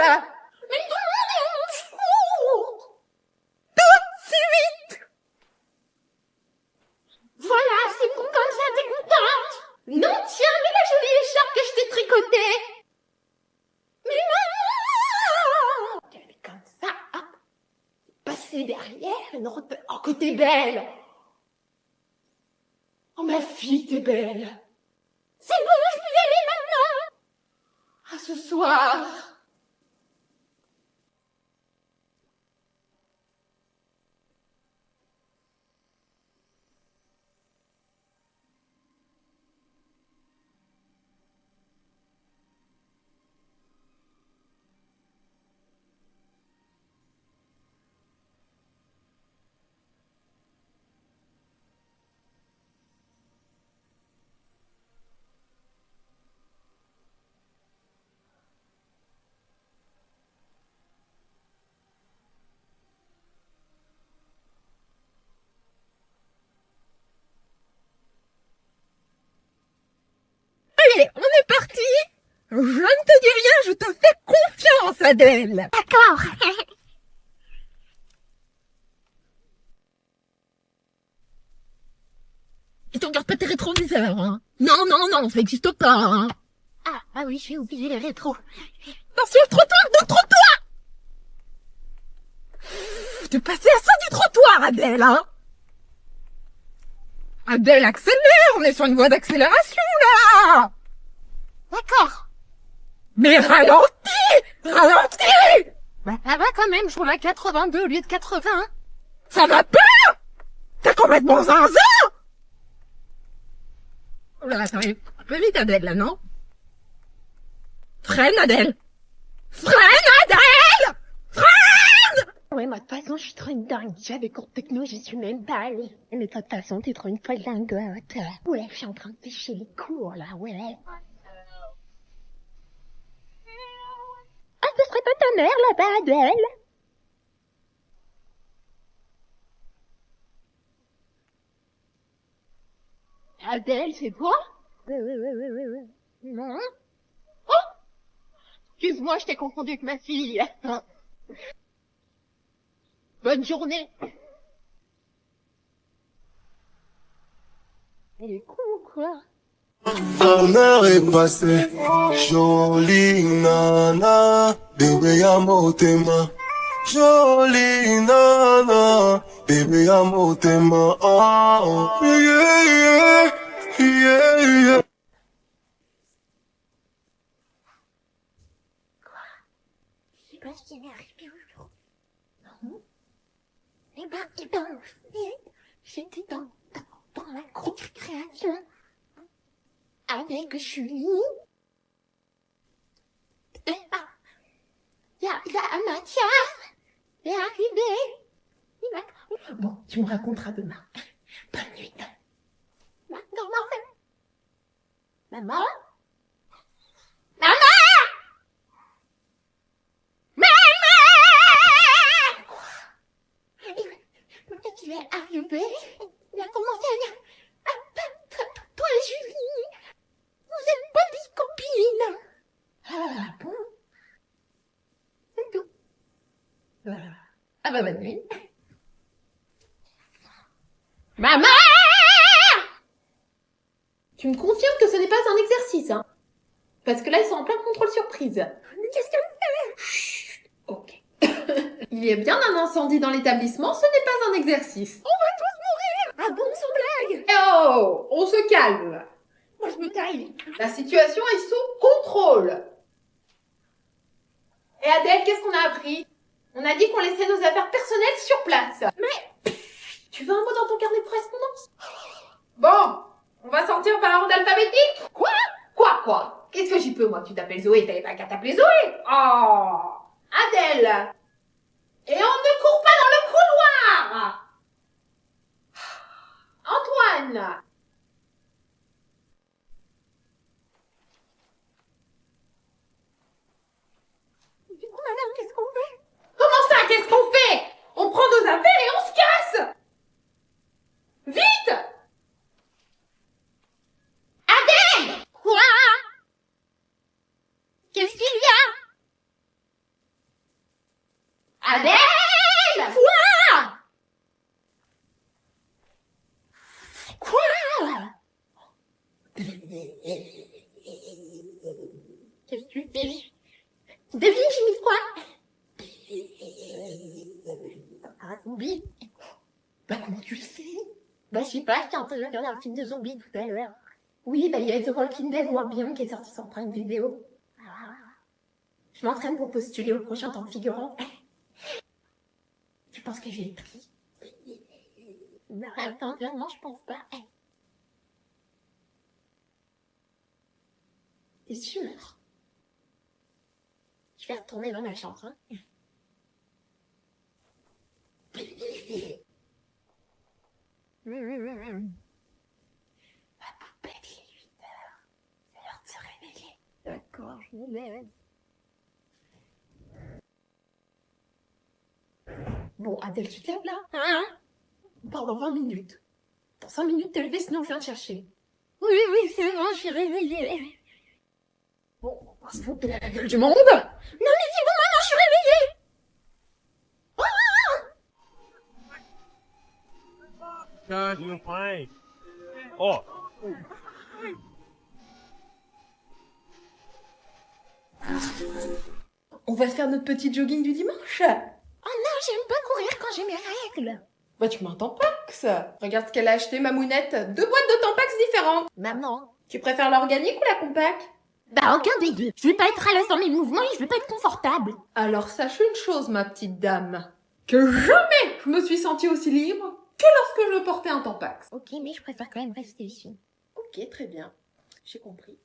Mais tout le monde est en chaud! Tout de suite! Voilà, c'est bon comme ça, t'es contente? Non, tiens, mais la jolie écharpe que je t'ai tricotée! Mais maman! Mais comme ça, hop! Passer derrière, une robe... Oh, que t'es belle! Oh, ma fille, t'es belle! C'est bon, je peux y aller maintenant! À ce soir! je te fais confiance, Adèle. D'accord. Et tu regardes pas tes rétroviseurs, hein. Non, non, non, ça n'existe pas, hein. Ah oui, j'ai oublié les rétros. Non, sur le trottoir, de trottoir. Tu passais à ça du trottoir, Adèle, hein. Adèle, accélère, on est sur une voie d'accélération, là. D'accord. Mais ralentis, ralentis. Bah, ça va quand même, je roule à 82 au lieu de 80. Ça va pas. T'as complètement zinzin. Oh là là, ça va un peu vite, Adèle, là, non? Freine, Adèle. Freine, Adèle. Freine. Ouais, moi, de toute façon, je suis trop une dingue. J'ai des cours de techno, j'y suis même pas allée. Mais de toute façon, t'es trop une folle dingote. Ouais, je suis en train de pêcher les cours, là, ouais. Ah, ce serait pas ta mère, là-bas, Adèle? Adèle, c'est toi? Non? Oh! Excuse-moi, je t'ai confondu avec ma fille. Bonne journée. Elle est con ou quoi? Ta mère est passée, jolie nana, bébé à motema. Jolie nana, bébé à motema. Oh, yeah, yeah, yeah, yeah. Je sais pas ce qui m'est arrivé aujourd'hui. Non. J'étais dans la cour de création avec Julie. Et il y a Mathias. Il est arrivé. Bon, tu me raconteras demain. Bonne nuit. Maman. Maman. Maman. Peut-être qu'il est arrivé. Il a commencé à dire toi, Julie, vous êtes pas des copines. Ah bon? C'est tout. Ah bah bonne nuit. Maman! Tu me confirmes que ce n'est pas un exercice, hein? Parce que là, ils sont en plein contrôle surprise. Mais qu'est-ce qu'elle fait? Chut, ok. Il y a bien un incendie dans l'établissement, ce n'est pas un exercice. On va tous mourir! Ah bon, sans blague? Eh oh, on se calme. Moi, je me taille. La situation est sous contrôle. Et Adèle, qu'est-ce qu'on a appris? On a dit qu'on laissait nos affaires personnelles sur place. Mais, tu veux un mot dans ton carnet de correspondance? Bon, on va sortir par ordre alphabétique? Quoi? Qu'est-ce que j'y peux, moi? Tu t'appelles Zoé, t'avais pas qu'à t'appeler Zoé. Oh, Adèle. Et on ne court pas dans le couloir. Antoine. Du coup, madame, qu'est-ce qu'on fait? Comment ça, qu'est-ce qu'on fait? On prend nos affaires et on se casse. Vite. Adèle. Quoi? Qu'est-ce qu'il y a? Adèle. Quoi? Qu'est-ce que tu fais? Devine, j'ai mis quoi? Un zombie? Bah, comment tu le sais? Bah, je sais pas, j'étais en train de regarder un film de zombies tout à l'heure. Oui, bah, il y a The Walking Dead World Beyond qui est sorti sur Prime Vidéo. Je m'entraîne pour postuler au prochain temps figurant. Tu penses que j'ai pris? Non, attends, vraiment, je pense pas. T'es sûr? Je vais retourner dans ma chambre. Hein. Ma poupette, il est 8 heures. C'est l'heure de se réveiller. D'accord, je me lève. Bon, Adèle, tu te lèves là? Hein? On part dans 20 minutes. Dans 5 minutes, te lever, sinon je viens te chercher. Oui, c'est bon, je suis réveillée. Bon, on va se foutre de la gueule du monde. Non mais c'est bon, maman, je suis réveillée. Oh. On va se faire notre petit jogging du dimanche. Oh non, j'aime pas courir quand j'ai mes règles. Bah tu mets un Tampax. Regarde ce qu'elle a acheté, ma mounette. 2 boîtes de Tampax différentes. Maman. Tu préfères l'organique ou la compacte? Bah aucun des deux. Je vais pas être à l'aise dans mes mouvements et je vais pas être confortable. Alors sache une chose, ma petite dame. Que jamais je me suis sentie aussi libre que lorsque je portais un Tampax. Ok, mais je préfère quand même rester ici. Ok, très bien. J'ai compris.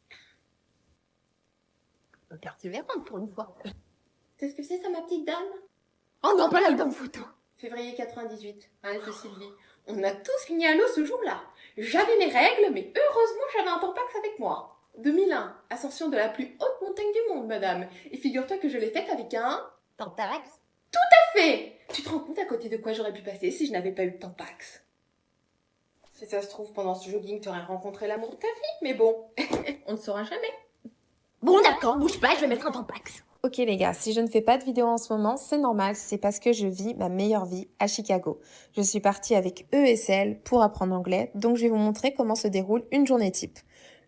Persévérante pour une fois. C'est ce que c'est ça, ma petite dame? Oh non, pas l'album photo. Février 98, Anne de Sylvie. On a tous fini à l'eau ce jour-là. J'avais mes règles, mais heureusement j'avais un Tampax avec moi. 2001, ascension de la plus haute montagne du monde, madame. Et figure-toi que je l'ai faite avec un... Tampax? Tout à fait! Tu te rends compte à côté de quoi j'aurais pu passer si je n'avais pas eu de Tampax? Si ça se trouve, pendant ce jogging, tu aurais rencontré l'amour de ta vie, mais bon, on ne saura jamais. Bon d'accord, bouge pas, je vais mettre un Tampax. Ok les gars, si je ne fais pas de vidéo en ce moment, c'est normal, c'est parce que je vis ma meilleure vie à Chicago. Je suis partie avec ESL pour apprendre l'anglais, donc je vais vous montrer comment se déroule une journée type.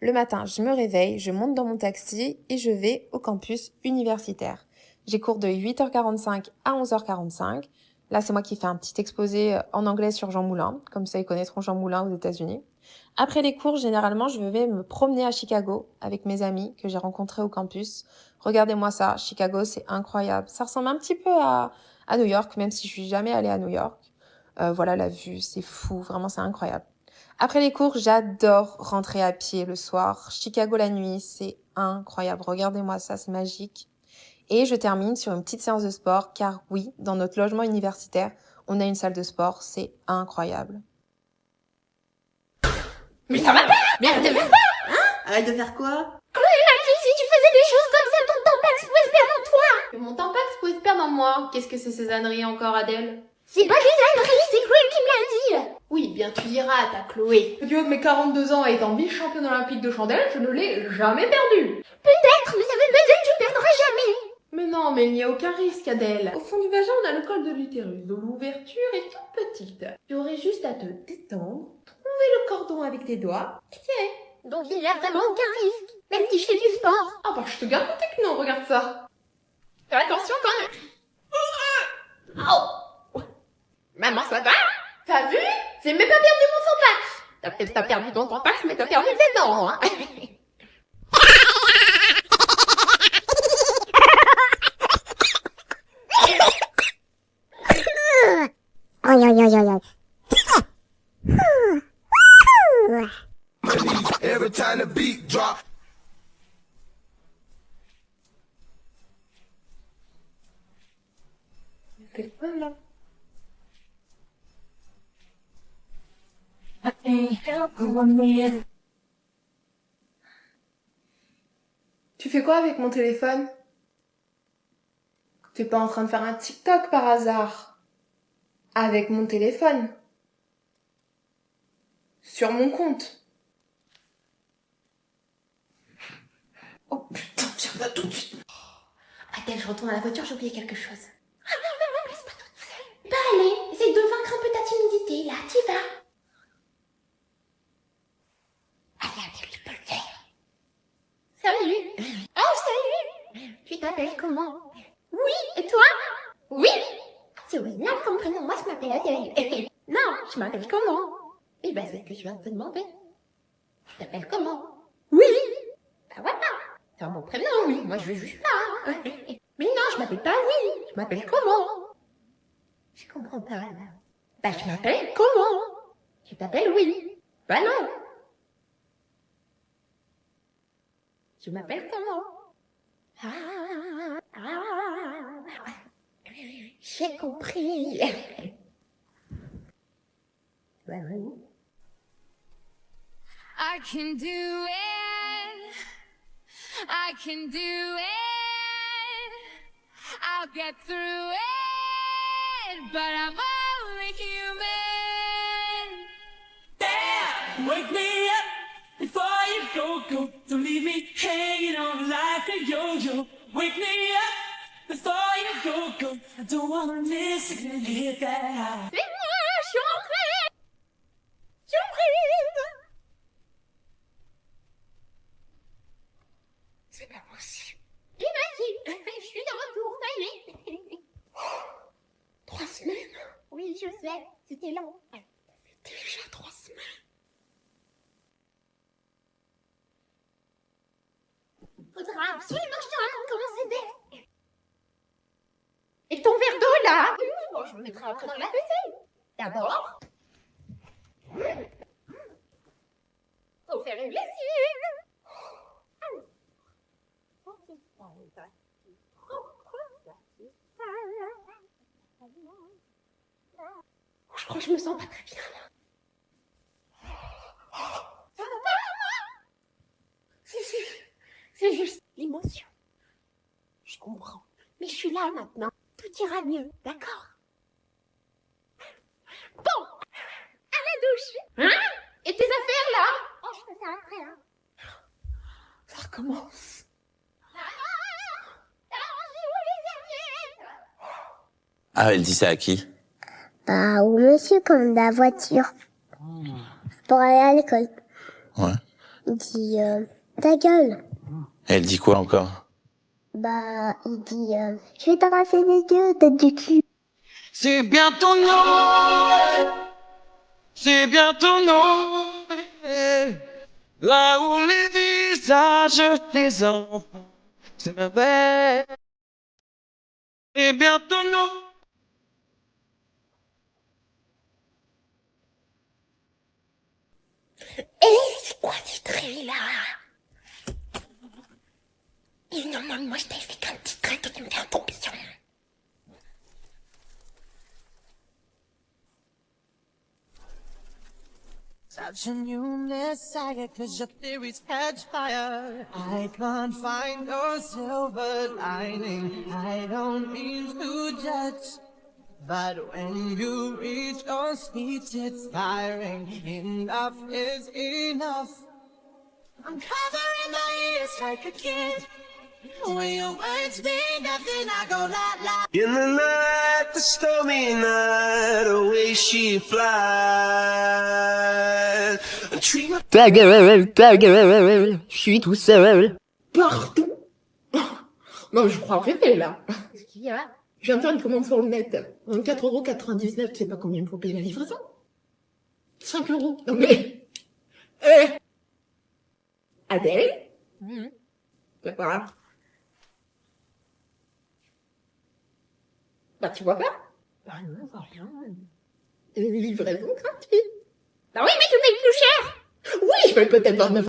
Le matin, je me réveille, je monte dans mon taxi et je vais au campus universitaire. J'ai cours de 8h45 à 11h45. Là, c'est moi qui fais un petit exposé en anglais sur Jean Moulin, comme ça ils connaîtront Jean Moulin aux États-Unis. Après les cours, généralement, je vais me promener à Chicago avec mes amis que j'ai rencontrés au campus. Regardez-moi ça, Chicago, c'est incroyable. Ça ressemble un petit peu à New York, même si je suis jamais allée à New York. Voilà la vue, c'est fou, vraiment c'est incroyable. Après les cours, j'adore rentrer à pied le soir. Chicago la nuit, c'est incroyable. Regardez-moi ça, c'est magique. Et je termine sur une petite séance de sport, car oui, dans notre logement universitaire, on a une salle de sport, c'est incroyable. Mais ça va pas! Mais arrête de faire quoi? Hein? Arrête de faire quoi? Chloé m'a dit si tu faisais des choses comme ça, ton Tampax pouvait se perdre en toi! Que mon Tampax pouvait se perdre en moi. Qu'est-ce que c'est ces âneries encore, Adèle? C'est pas des âneries, c'est Chloé qui me l'a dit! Oui, bien tu diras, ta Chloé. Du haut de mes 42 ans et étant vice-championne olympique de chandelle, je ne l'ai jamais perdue. Peut-être, mais ça veut pas dire que tu perdras jamais! Mais non, mais il n'y a aucun risque, Adèle. Au fond du vagin, on a le col de l'utérus, dont l'ouverture est toute petite. Tu aurais juste à te détendre, trouver le cordon avec tes doigts, et tiens. Donc il n'y a vraiment aucun risque, même si je fais du sport. Ah bah je te garantis que non, regarde ça. Attention quand même. Oh. Maman, ça va? T'as vu? J'ai même pas perdu mon Tampax. T'as peut-être pas perdu ton Tampax, mais t'as perdu tes dents, hein. Aïe aïe aïe aïe aïe. Every time the beat drop. Voilà. Tu fais quoi avec mon téléphone? T'es pas en train de faire un TikTok par hasard? Avec mon téléphone? Sur mon compte? Oh putain, viens là tout de suite. Adèle, je retourne à la voiture, j'ai oublié quelque chose. Ah non, non, laisse pas toute seule. Bah allez, essaye de vaincre un peu ta timidité, là, t'y vas. Allez, tu peux le faire. Salut. Oh, salut. Tu t'appelles comment? Oui, et toi? Oui. C'est original comme prénom, moi je m'appelle Adèle. Non, je m'appelle comment? Eh ben, c'est ce que je viens de te demander. Tu t'appelles comment? Oui. Bah voilà. C'est mon prénom, oui. Moi, je vais juste là. Mais non, je m'appelle pas oui. Je m'appelle comment? Je comprends pas. Bah, je m'appelle comment? Tu t'appelles oui. Bah non. Je m'appelle comment? J'ai compris. Bah oui. I can do it. I can do it. I'll get through it. But I'm only human. Damn, wake me up before you go go. Don't leave me hanging on like a yo-yo. Wake me up before you go. I don't wanna miss it when you hit that high. Mais moi, je suis rentrée. Surprise. C'est pas possible. Imagine, je suis de retour, ça y est. 3 semaines? Oui, je sais, c'était long. Déjà 3 semaines. Faudra absolument que je te raconte comment c'était. Et ton verre d'eau là? Bon, je le mettrai après dans la vaisselle. D'abord, faut faire une lessive. Je crois que je me sens pas très bien là. Ça va pas, maman? Si, c'est juste L'émotion. je comprends. Mais je suis là maintenant. Tout ira mieux, d'accord? Bon, à la douche. Hein? Et tes affaires là? Oh, je fais ça après, hein. Ça recommence. Ah, elle dit ça à qui? Bah, au monsieur comme la voiture. Pour aller à l'école. Ouais. Il dit, ta gueule. Elle dit quoi encore? Bah, il dit, je vais t'arracher les yeux, tête du cul. C'est bientôt Noël. C'est bientôt Noël. Là où les visages des enfants se réveillent. C'est bientôt Noël. Et c'est quoi ce trait là? Et non, moi je t'ai fait qu'un petit trait, toi tu me fais un tourbillon. Such a new messiah, cause your theories catch fire. I can't find no silver lining. I don't mean to judge. But when you reach your speech, it's firing. Enough is enough. I'm covering my ears like a kid. When your words mean nothing, I go la la. In the night, the stormy night, away she flies. A tree Ta gueule, je suis tout seul. Partout. Non, je crois rêver là. Qu'est-ce qu'il y a? Je viens de faire une commande sur le net. 24,99€, tu sais pas combien il me faut payer la livraison? 5€. Non mais... Adèle? C'est quoi? Bah tu vois pas? Bah non, je vois rien. Une livraison gratuite. Bah oui, mais tu payes plus cher. Oui, je vais peut-être 29.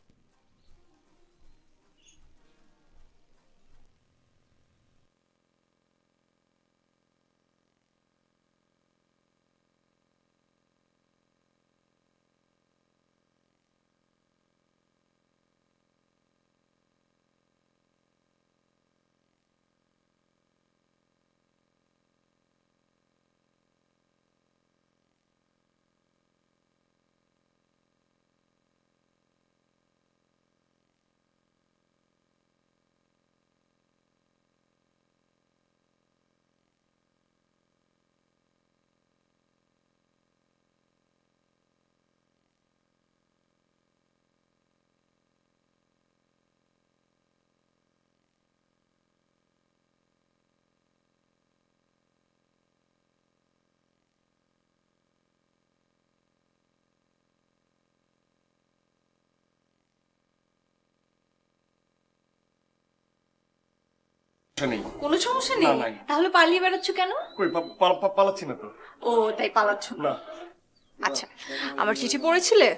নেই কোনো সমস্যা না, নেই নাই। তাহলে পালিয়ে বেড়াচ্ছ কেন? কই পালাচ্ছি না তো। ও তাই পালাচ্ছ না আচ্ছা আমার চিঠি পড়েছিলে?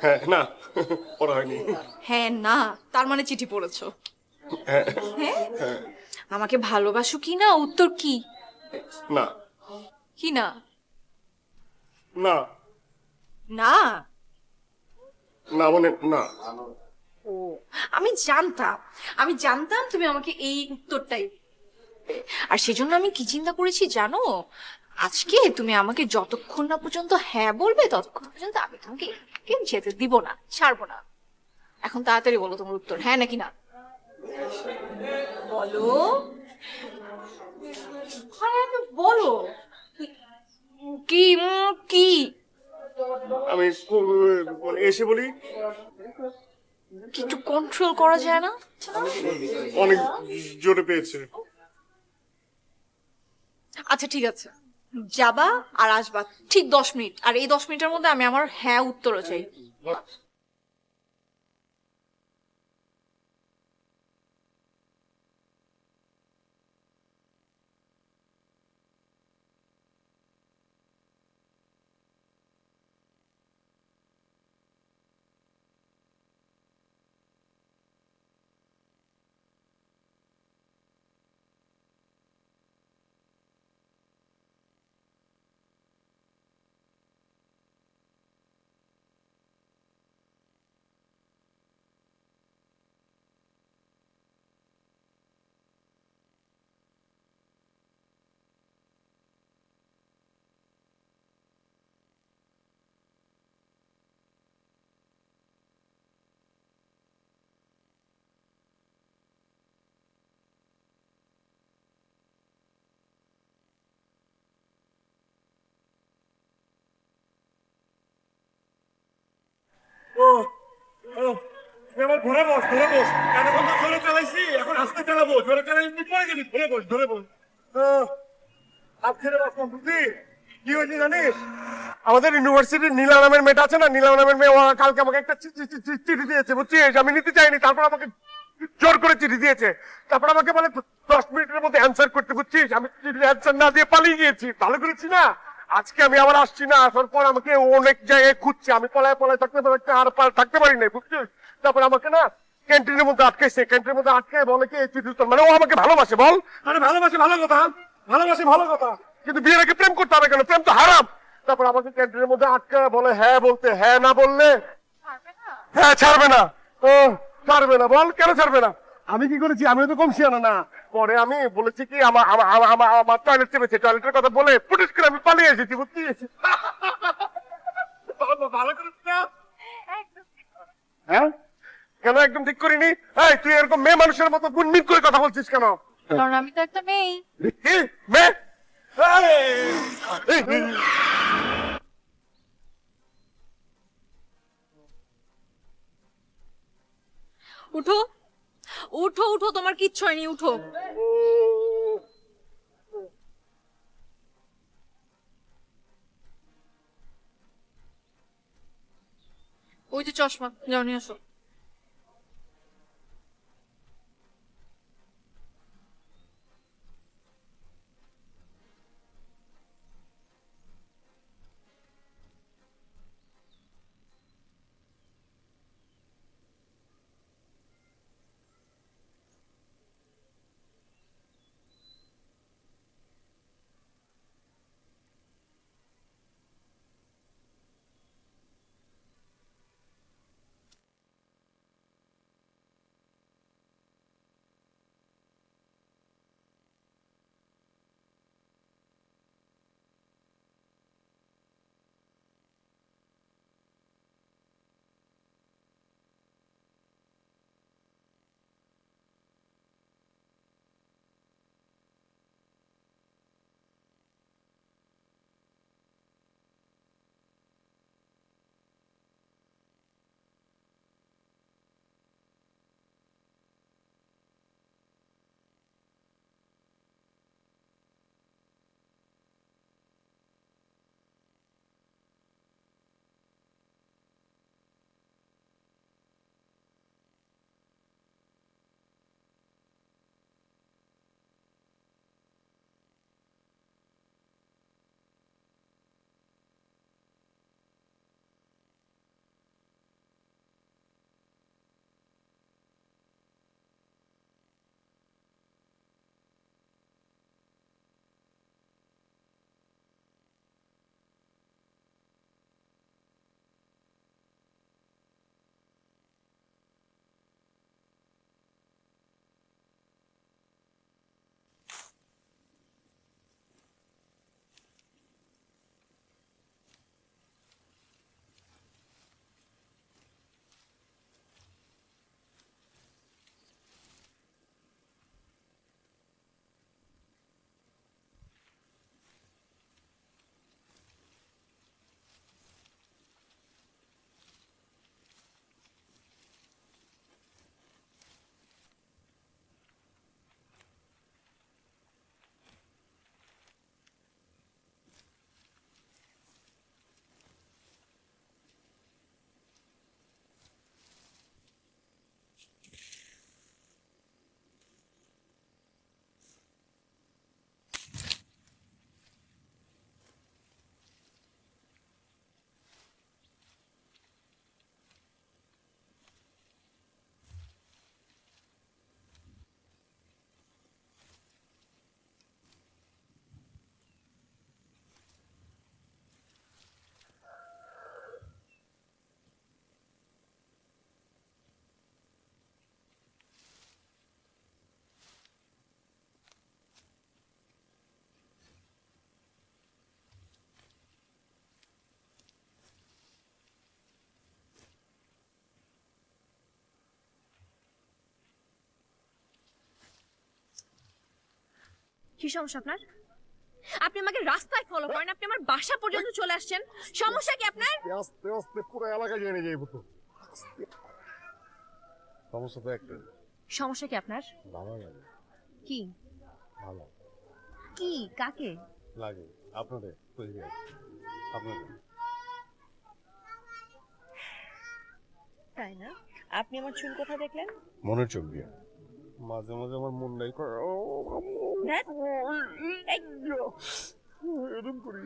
হ্যাঁ না পড়া হয়নি। হ্যাঁ না তার মানে চিঠি পড়েছো? হ্যাঁ হ্যাঁ হ্যাঁ। আমাকে ভালোবাসো কি না উত্তর কি? না কি না? না না না মানে না। ও আমি জানতাম তুমি আমাকে এই উত্তরটাই দেবে। আর সেজন্য আমি কি চিন্তা করেছি জানো? আজকে তুমি আমাকে যতক্ষণ না পর্যন্ত হ্যাঁ বলবে ততক্ষণ পর্যন্ত আমি তোমাকে যেতে দিব না, ছাড়বো না। এখন তাড়াতাড়ি বলো তোমার উত্তর, হ্যাঁ নাকি না? বলো, আরে আপনি বলো। কি কি? আমি মানে এসে বলি একটু কন্ট্রোল করা যায় না? অনেক জোরে পেয়েছে। আচ্ছা ঠিক আছে, যাবা আর আসবা ঠিক 10 মিনিট, আর এই 10 মিনিটের মধ্যে আমি আমার হ্যাঁ উত্তরও চাই। এবার ধরে বস এতক্ষণ তো জোরে চালাইছি, এখন আস্তে চালাবো। জোরে চালাই পরে যাবি। ধরে বস হাত ছেড়ে বস। বুঝলি কি হয়েছে জানিস? আমাদের ইউনিভার্সিটির নীলা নামের মেয়েটা আছে না, নীলা নামের মেয়ে, ও কালকে আমাকে একটা চিঠি দিয়েছে, বুঝছিস? আমি নিতে চাইনি, তারপর আমাকে জোর করে চিঠি দিয়েছে। তারপর আমাকে বলে 10 মিনিটের মধ্যে অ্যান্সার করতে, বুঝছিস? আমি চিঠির অ্যান্সার না দিয়ে পালিয়ে গিয়েছি। ভালো করেছি না? আজকে আমি আবার আসছি না, আসার পর আমাকে অনেক জায়গায় খুঁজছে। আমি পলায় থাকতে আর থাকতে পারি নাই, বুঝছিস? তারপর আমাকে না ক্যান্টিনের মধ্যে আটকাইছে। ক্যান্টিনের মধ্যে আটকায় বলে কি চিঠি উত্তর, মানে ও আমাকে ভালোবাসে। বল, আরে ভালোবাসে ভালো কথা, ভালোবাসে ভালো কথা, কিন্তু বিয়ের আগে প্রেম করতে হবে কেন? প্রেম তো হারাম। তারপর আমাকে ক্যান্টিনের মধ্যে আটকায় বলে হ্যাঁ বলতে, হ্যাঁ না বললে হ্যাঁ ছাড়বে না। ছাড়বে না? বল কেন ছাড়বে না? আমি কি করেছি? আমি তো কম শিয়ানা না। পরে আমি বলেছি কি আমার টয়লেট চেপেছে, টয়লেটের কথা বলে ফুটিস করে আমি পালিয়ে এসেছি, বুঝছিস? ভালো করেছি না? হ্যাঁ কেন একদম ঠিক করিনি? এই তুই এরকম মেয়ে মানুষের মতো গুনমিন করে কথা বলছিস কেন? কারণ আমি তো একটা মেয়ে। কি মেয়ে? উঠো উঠো উঠো, তোমার কিচ্ছু হয়নি, উঠো। ওই যে চশমা, যাও নিয়ে আসো। কি সমস্যা আপনার? আপনি আমাকে রাস্তায় ফলো করেন, আপনি আমার বাসা পর্যন্ত চলে আসছেন, সমস্যা কি আপনার? আস্তে আস্তে পুরো এলাকা জেনে যাইব তো। সমস্যা তো একটা। সমস্যা কি আপনার? ভালো লাগে। কি ভালো কি কাকে লাগে আপনাদের আপনাদের। তাই না? আপনি আমার চুল কোথায় দেখলেন? মনের চোখ দিয়ে মাঝে মাঝে আমার মন নাই করে এরকম করি।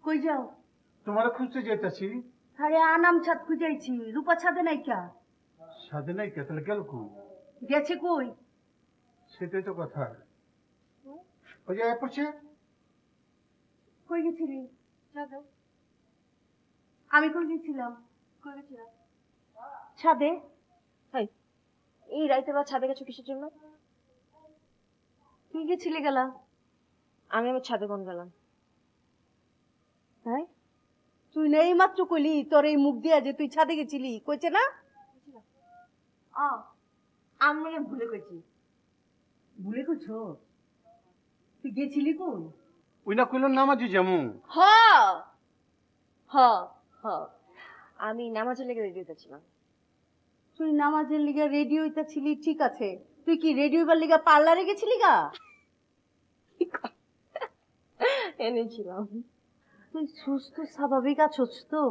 কই যাও? তোমার খুঁজতে যেতেছি। আরে আনাম ছাদ খুঁজাইছি, রূপা ছাদে নাই কা? সাথে নাই কে, তাহলে গেল কই? গেছে কই? সেটাই তো কথা। ওই যে পড়ছে। কই গেছিলি? আমি কই গেছিলাম? কই গেছিলাম? ছাদে। এই রাইতে বা ছাদে গেছো কিসের জন্য? তুই গেছিলি গেলা? আমি আমার ছাদে কোন গেলাম? হ্যাঁ, তুই না এই মাত্র কইলি তোর এই মুখ দিয়া যে তুই ছাদে গেছিলি, কইছে না? আমি ভুলে কইছি। ভুলে কইছো? তুই গেছিলি কই? ওই না কইল নামাজি যেমন। হ হ হ, আমি নামাজের লেগে রেডি হইতেছিলাম। তুই নামাজের লিগা রেডি হইতেছিলি ঠিক আছে, তুই কি রেডি হইবার লিগা পার্লারে গেছিলি গা? এনেছিলাম। তুই সুস্থ স্বাভাবিক আছোস তো?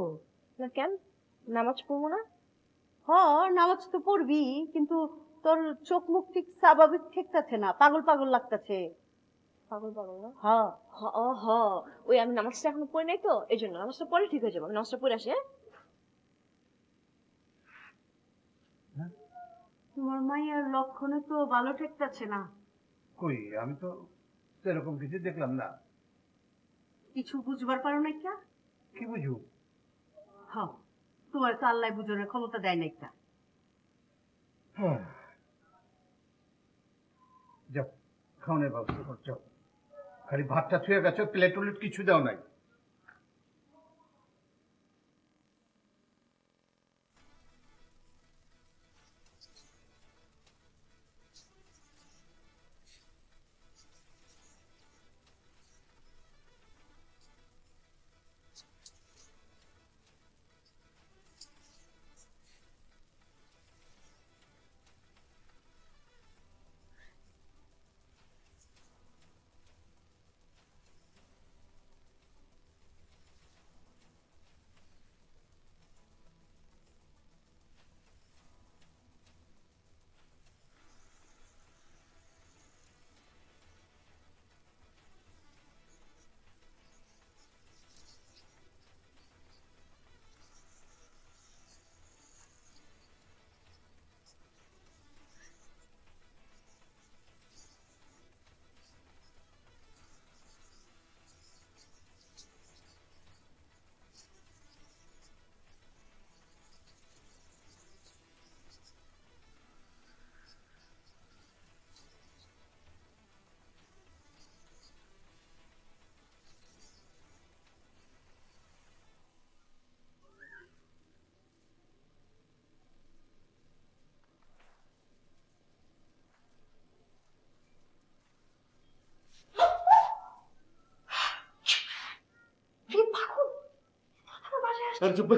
না কেন, নামাজ পড়বো না? হ, নামাজ তো পড়বি, কিন্তু তোর চোখ মুখ ঠিক স্বাভাবিক ঠেকতাছে না, পাগল পাগল লাগতাছে। পাগল পাগল না? হ হ, ওই আমি নামাজটা এখনো পড়ি নাই তো, এই জন্য। নামাজটা পরে ঠিক হয়ে যাবো, আমি নামাজটা পড়ে আসি। তোমার মাইয়ার লক্ষণে তো ভালো ঠেকতাছে না। কই, আমি তো সেরকম কিছু দেখলাম না। কিছু বুঝবার পারো না? কি বুঝু? হ্যাঁ, তোমার তো আল্লাহ বুঝানোর ক্ষমতা দেয় না একটা। যাও, খাওয়ানোর ব্যবস্থা কর, যাও। খালি ভাতটা ছুঁয়ে গেছো, প্লেট টুলেট কিছু দাও নাই। আরে চুপ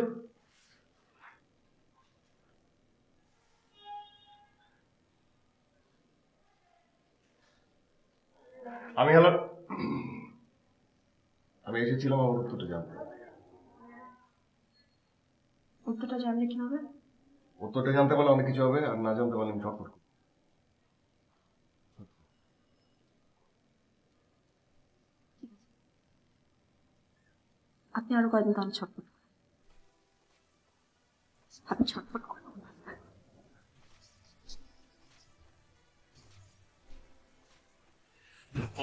আমি হলো আমি এসেছিলাম আমার উত্তরটা জানতে। উত্তরটা জানলে কি হবে? উত্তরটা জানতে পারলে অনেক কিছু হবে, আর না জানতে পারলে আমি সব করবো। আপনি আরো কয়দিন তাহলে ছটফট করেন। আপনি ছটফট করেন।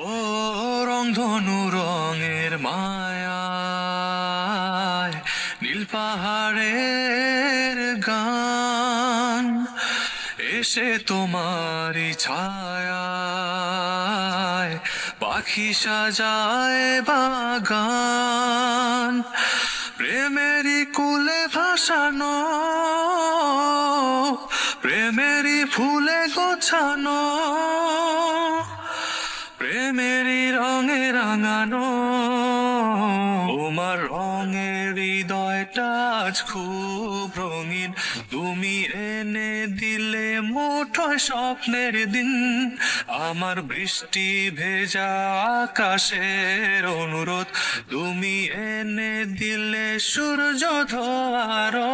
ও রংধনু রঙের মায়ায় নীল পাহাড়ের গান এসে তোমারই ছায়ায় পাখি সাজায় বাগান প্রেমেরই কুলে ভাসানো প্রেমেরই ফুলে গোছানো প্রেমেরই রঙে রাঙানো তোমার রঙের হৃদয়টা আজ খুব রঙিন তুমি এনে দিলে মুঠোয় স্বপ্নের দিন আমার বৃষ্টি ভেজা আকাশের অনুরোধ তুমি এনে দিলে সূর্য ধোয়ারো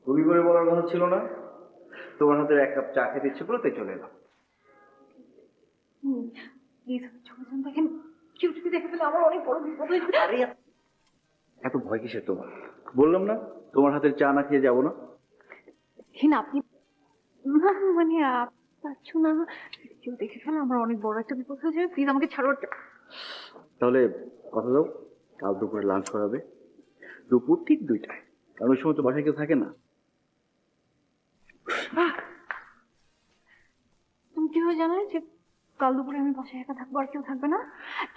তুমি করে বলার কথা ছিল না? তোমার হাতে এক কাপ চা খেতে ইচ্ছে করে তাই চলে এলাম। দেখেন কেউ যদি দেখে ফেলে আমার অনেক বড় বিপদ হয়ে যাবে। এত ভয় কিসের তোমার? বললাম না তোমার হাতের চা না খেয়ে যাবো না। আপনি মানে পারছো না, কেউ দেখে ফেলে আমার অনেক বড় একটা বিপদ হয়ে যাবে। প্লিজ আমাকে ছাড়ো। তাহলে কথা দাও, কাল দুপুরে লাঞ্চ করাবে, দুপুর ঠিক 2টায়, কারণ ওই সময় তো বাসায় কেউ থাকে না। তুমি কিভাবে জানো যে কাল দুপুরে আমি বাসায় একা থাকবো আর কেউ থাকবে না?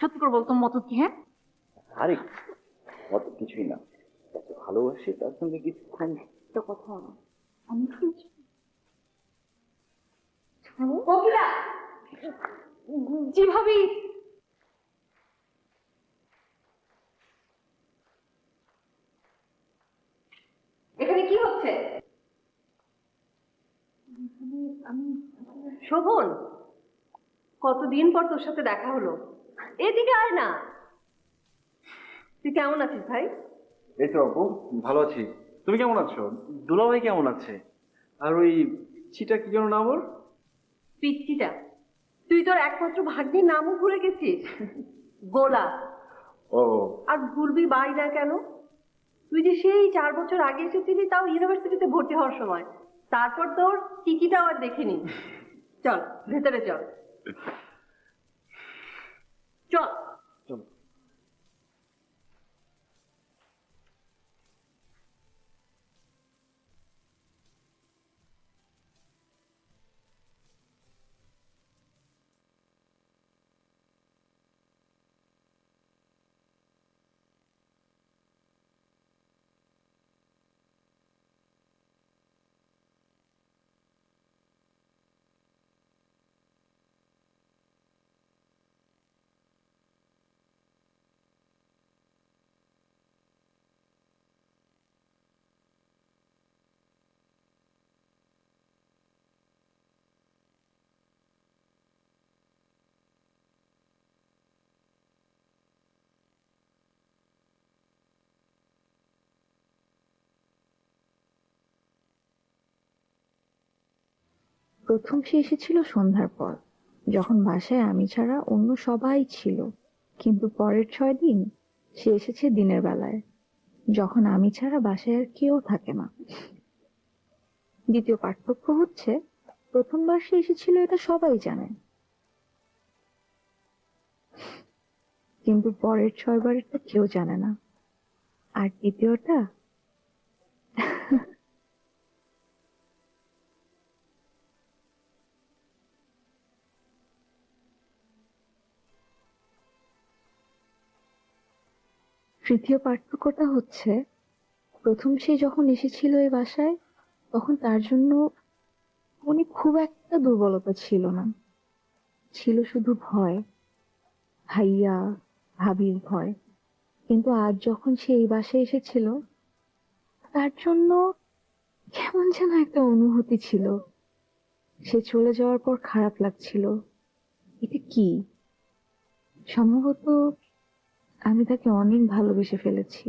সত্যি করে বল তোমার মত কি? হ্যাঁ আরে অত কিছুই না, ভালোবাসি তার সঙ্গে কিছুক্ষণ তো কথা আমি জি ভাবি। এখানে কি হচ্ছে? শোভন, কতদিন পর তোর সাথে দেখা হলো, এদিকে আয় না। তুই কেমন আছিস ভাই? এই তো আপু ভালো আছি, তুমি কেমন আছো? দুলাভাই কেমন আছে? আর ওই চিটা কি যেন নাম ওর? পিচ্চিটা? তুই তোর একমাত্র ভাগ্যের নামও ভুলে গেছিস, গোলা। ও আর ভুলবি বাই না কেন? তুই যে সেই 4 বছর আগে এসেছিলি, তাও ইউনিভার্সিটিতে ভর্তি হওয়ার সময়। তারপর তোর টিকিটাও আর দেখিনি। চল ভেতরে চল চল প্রথম সে এসেছিল সন্ধ্যার পর, যখন বাসায় আমি ছাড়া অন্য সবাই ছিল। কিন্তু পরের 6 দিন সে এসেছে দিনের বেলায়, যখন আমি ছাড়া বাসায় আর কেউ থাকে না। দ্বিতীয় পার্থক্য হচ্ছে, প্রথমবার সে এসেছিল এটা সবাই জানে, কিন্তু পরের 6 বারেরটা কেউ জানে না। আর দ্বিতীয়টা তৃতীয় পার্থক্যটা হচ্ছে, প্রথম সে যখন এসেছিল এই বাসায়, তখন তার জন্য মনে খুব একটা দুর্বলতা ছিল না, ছিল শুধু ভয়, ভাইয়া ভাবির ভয়। কিন্তু আজ যখন সে এই বাসায় এসেছিল, তার জন্য কেমন যেন একটা অনুভূতি ছিল। সে চলে যাওয়ার পর খারাপ লাগছিল। এটা কি? সম্ভবত আমি তাকে অনেক ভালোবেসে ফেলেছি।